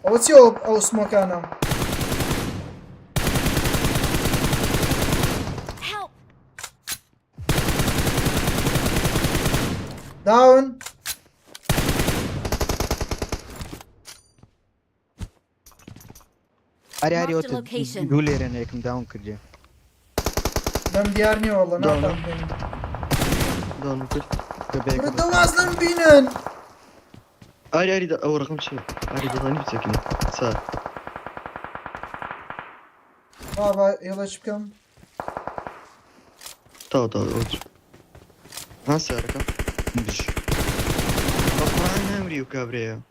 او تيوب او سموك انا Help! داون هاري Marked a اوت location. دولي رن هيك داون كرجي دم ديارني والله داون. نافهم دون كل كرة دوازن بينن اريد او رقم شيء اريد ثاني بسكني صار بابا يلا ايش بكم طاو اوت ها ساركم القرآن نمري وكابريا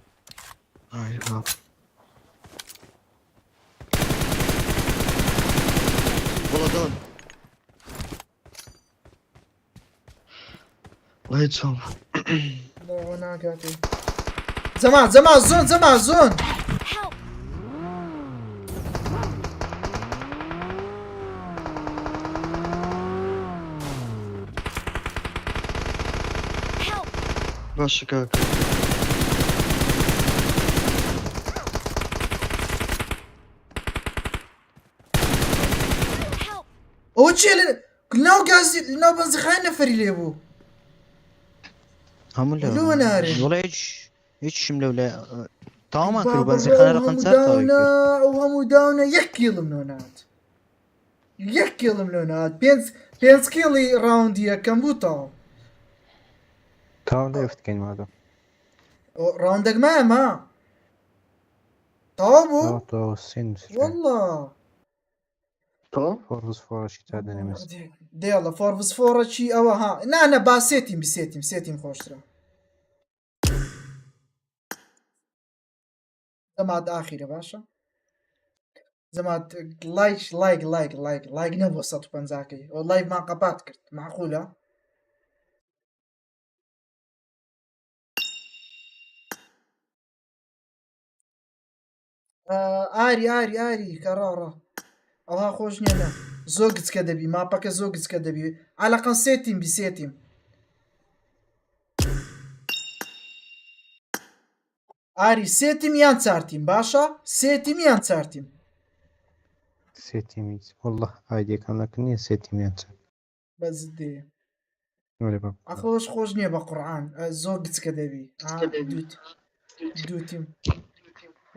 هاي ها والله دون الله يتصوم لا انا كاتي زمان زون Help! Help! باش كاك Help! او تشيل كلنا قاعد لنا بنزي خاين نفري ليبو هم ولو ناري. والله ايش شملوا لا تمام كانوا بابا بنزين خلال وهم رقم صار داونا وهم داونا يكيل ملونات بينس كيلي راوند يا كمبوتا تاو ليفت كاين هذا راوندك ما طابو تو سين والله طاو فورس فور شي تاع ديناميس دي يلا فورفس فورا شي او ها انا بسيتم خوشترا زماد اخر يا باشا زماد لايك نبغى صوت بنزاكي والله ما قبات كرت معقولة آري كرارة ئەوها خۆش نییە زۆر گچکە دەبی ماپەکە زۆر گچکە دەبی عەلاقەن سێتیم بیسێتیم ئاری سێتیم یان چارتیم باشە سێتیم یان چارتیم سێتیمی والله ئایدیەکان نەکردنیە سێتیمیان چەند بەزت دێ وەرە بە ئەخۆش خۆش نییە بە قورعان زۆر گچکە دەبی دووتیم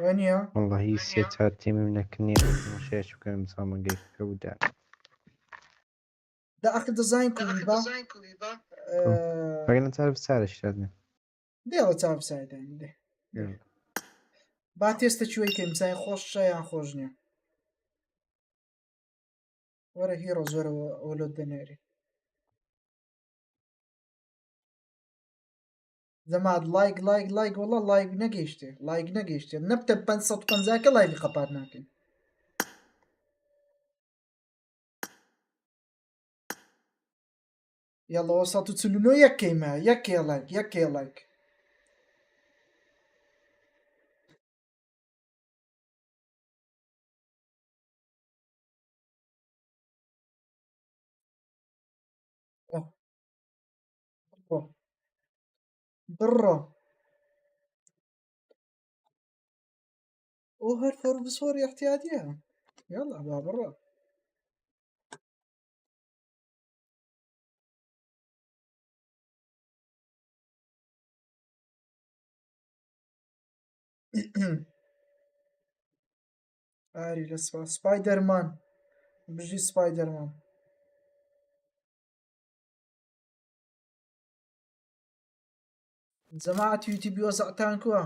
وانە والله هی سێ چار تیمیم نەکردنیە شێش بکەم زامەگەیکەکە بوودا دا ئەخ دەزانین کوبا بەگەن چار بچارە شتادنێ دێڵە چاو سایدانی دێ با تێستە کوێی کەم چای خۆش شایان خۆش نییە وەرە هیڕۆ زۆرەوە ئەولۆت دەنێری زەماد لایک وەڵا لایک نەگەیشتێ نەبتە 550کە لایوی قەپات ناکەین یاڵەوە 149 یەکەیمە یەکێ لایک بڕۆ ئەو هەر فۆربسۆری احتیاطیە یاڵا با بڕۆ ئاری لە سپایدەرمان بژی سپایدەرمان جەماعەت یوتیوبی وەزعتان کووە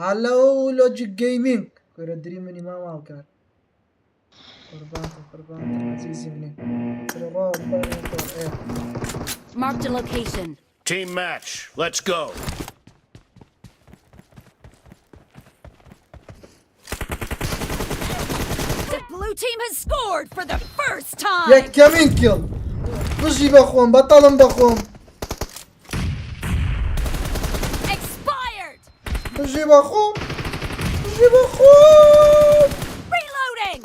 هەلۆ لۆجیک گەیمینگ گۆرە دری منی ماما بکار قوربانتم عەزیزی منی Marked a location. Team match. Let's go. The blue team has scored for the first یەک time. کەمین کڵ بژی بەخۆم بەتەڵم بەخۆم Expired. بژی بەخۆم بژی بەخۆم Reloading.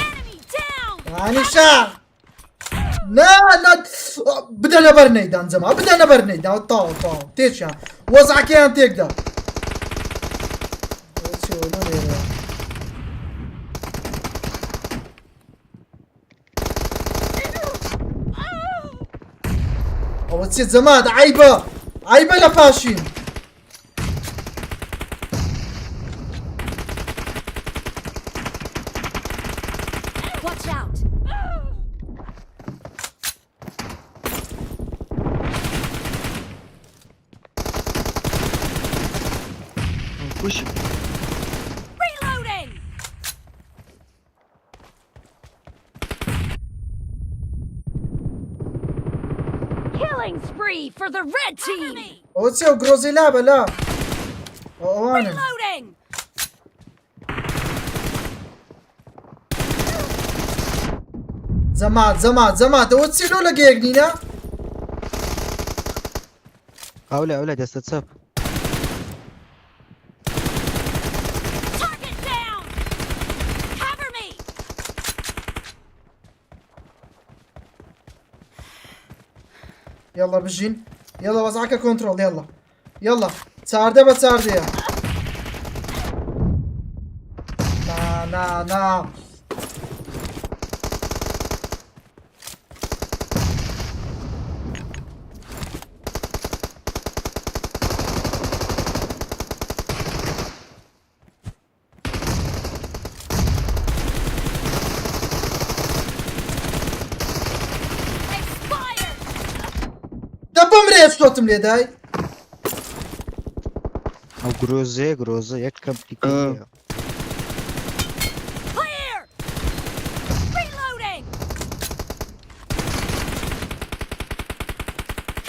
Enemy down. هانیشە نا بدەنە بەر نەیدان جەما بدەنە بەر نەیدا تاو تێچیان وەزعەکەیان تێکدا ئەوە چێ جەمات عیبە لە پاشین Watch out. وش Reloading. Killing spree for the red team. ئەوە چێ و گرۆزی لابە لا ئەوانن Reloading. جەمات ئەوە چی لۆ لە گەیەک نینە أولى دستة سب. Target down. Cover me. يلا بژین يلا وەزعەکە کۆنتڕۆڵ يلا چاردە بە چاردەیە نا Expired. دەبمرێ شتۆتم لێدای أو جروزة يكب بيكي. Clear. Reloading.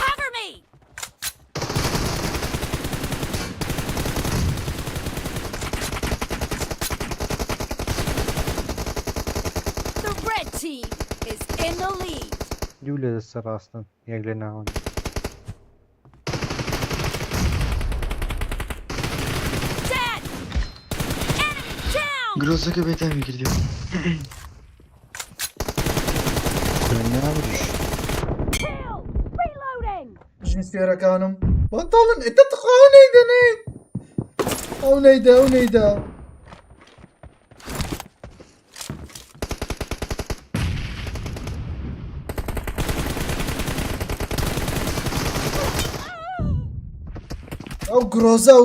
Cover me. The red team is in the lead. جولة السر أصلا يقلنا هون Dead. Enemy down. جروزك بيتامي كردي Kill. Reloading. بژین سفێرەکانم بەتاڵن ئێتە تقاو نەیدەنێ ئەو نەیدا ئەو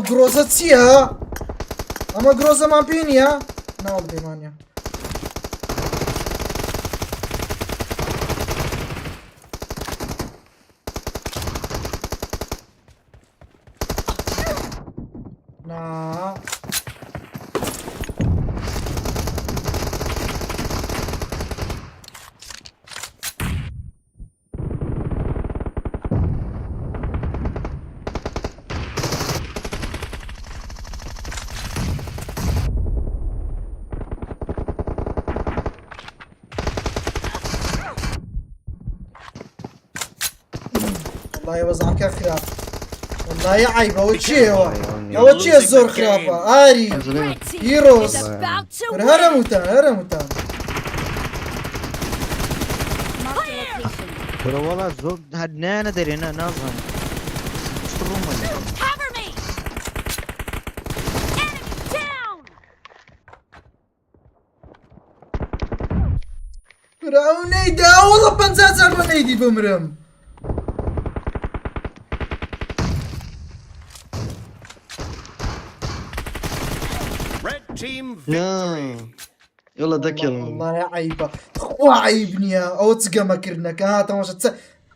گرۆزە چییە ئەمە گرۆزەمان پێ نییە ناڵ بێمانە نا والله وەزعەکە خراپ والله عیبە ئەوە چیەوە ئەوە چییە زۆر خراپە ئاری The red team Heroes. is about to win. هەرەموتان Marked a location. ترى والله زود هدنا ندري أنا نازل. شو الروم ولا؟ Cover me. Enemy down. كرة او نيدا والله بنزازر ونيدي بمرم. Red team لا يلا دك يلا والله يا عيبة وعيبني يا او تسقى كرنك ها تماشى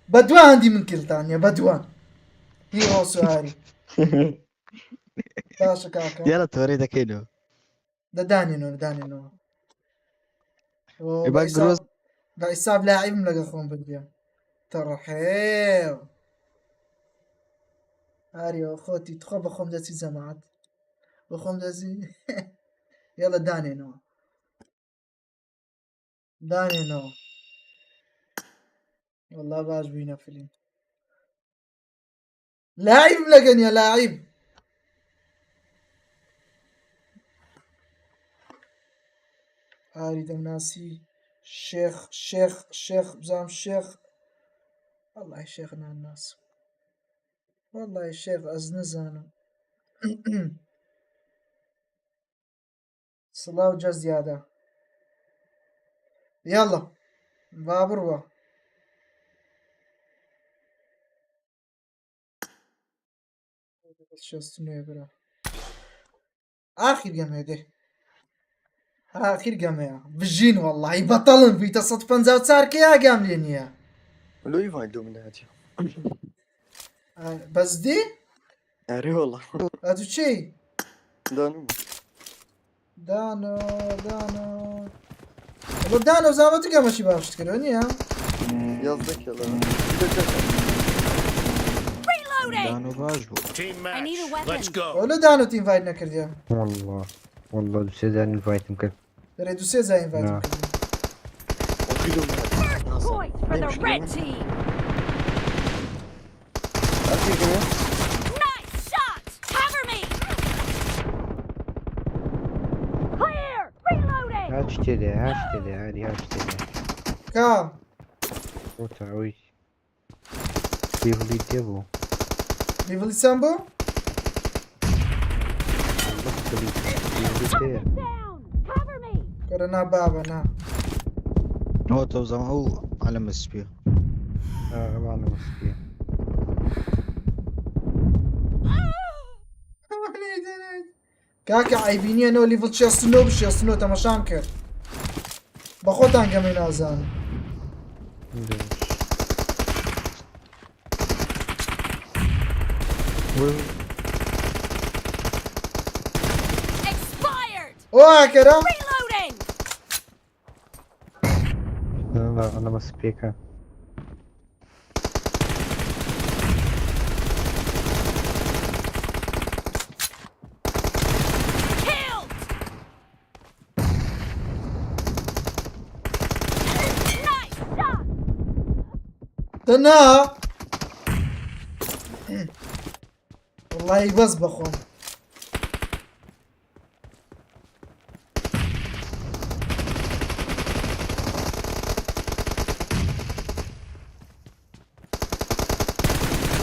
بدوان عندي من كلتان يا بدوان هي هو سؤالي باشا كاكا يلا توريدا كيلو ده داني نو يبقى جروز بحساب لاعب ملقى اخوان بالبيان ترحيو هاريو اخوتي تخوب اخوم داسي زمات واخوم داسي يلا داني نو والله باش بينا فيلم لاعب لقن يا لاعب هاري دمناسي شيخ بزام شيخ والله شيخنا الناس والله شيخ أزنزانا صلاة وجا زيادة يلا بابروا آخر جمع ده آخر جمع بجين والله يبطلن في تصدفن زاوت صار كيا جاملين يا لو يفايدوا من هاتي بس دي أري والله هاتو شي دانو والله دانو زعما تلقى ماشي باش تكلوني يا يزدك يلا دانو باجبو Team I match. need a weapon. Let's go. ولا دانو تين فايد نكرديا والله دوسي انفايت ممكن ريدو سي زين فايد نعم. First point for the red team. Nice shot. Cover me. Clear. Reloading. هاشتري عادي هاشتري كام وتعويش بيفلي تيبو ليفل سامبو بيفلي Down. Cover me. كرنا بابا نا هو توزع هو على مسبيو انا مسكين كاكا عيبيني انو ليفل شيستنو تماشان كر بخوتان كمين ازان Expired. اوه كرا Reloading. لا انا مسبيكا Killed. Nice shot. تنا والله بس بخون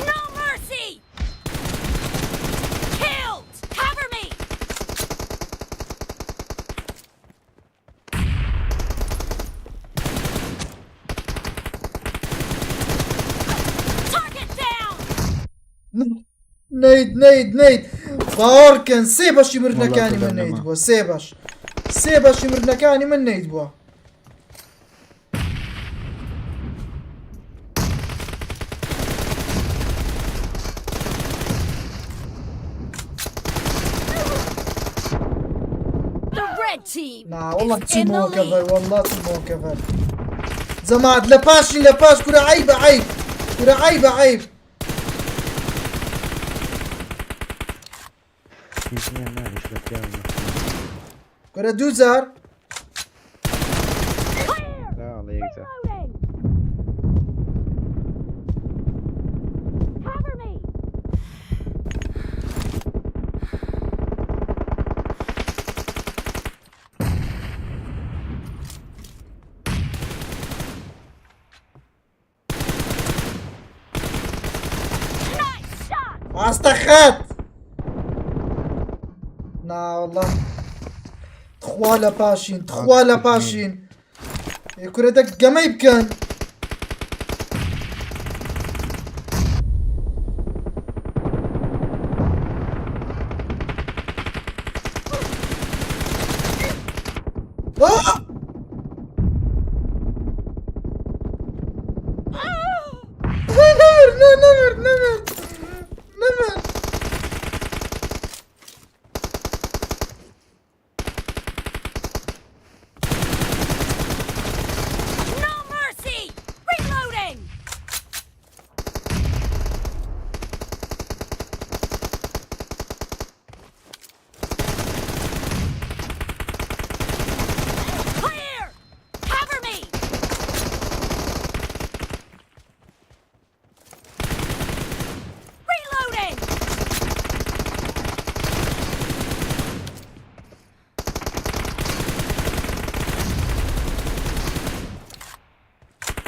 No mercy. Killed. Cover me. Target down. نيد باوركن سيباش يمرنا والله كاني كلنا من نيد ما. بوا سيباش يمرنا كاني من نيد بوا The red team نا والله is in the تسمو lead. كفر والله تسمو كفر زماد لباش كرة عيب كرة عيب كرة دوزار Clear. لا الله يجزاك Reloading. Cover me. Nice shot. استخات نا والله تخوالا باشين کورێتە گەمەی بکەن No mercy! Reloading! Clear! Cover me! Reloading!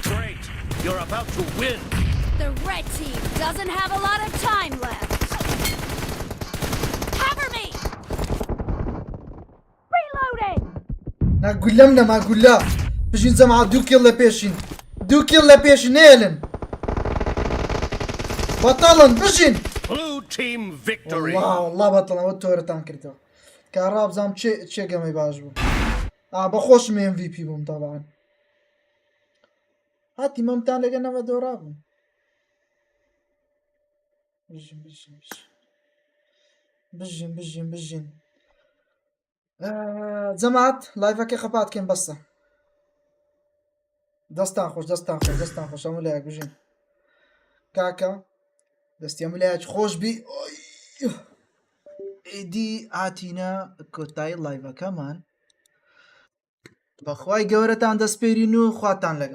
Great. You're about to win. The red team doesn't have a lot of time left. Cover me! Reloading! ناگولەم نەما گولا بژین جەماعەت 2 کیڵ لە پێشین 2 کیڵ لە پێشین نێلن بەتەڵن بژین Blue team victory. والله بەتەڵەوە تۆرەتان کردەوە کارا بزانم چێ گەمەی باش بوو بەخۆشم MVP بووم تاوان هاتی مەمتان لەگەنەوە دۆرا بووم بژین جەماعەت لایڤەکەی خەپاتکەین بەسە دەستان خۆش هەموو لایەک بژین کاکە دەستی هەموو لایەک خۆش بی ئیدی هاتینە کۆتایی لایڤەکەمان بەخوای گەورەتان دەسپێرین و خواتان لەگەڵ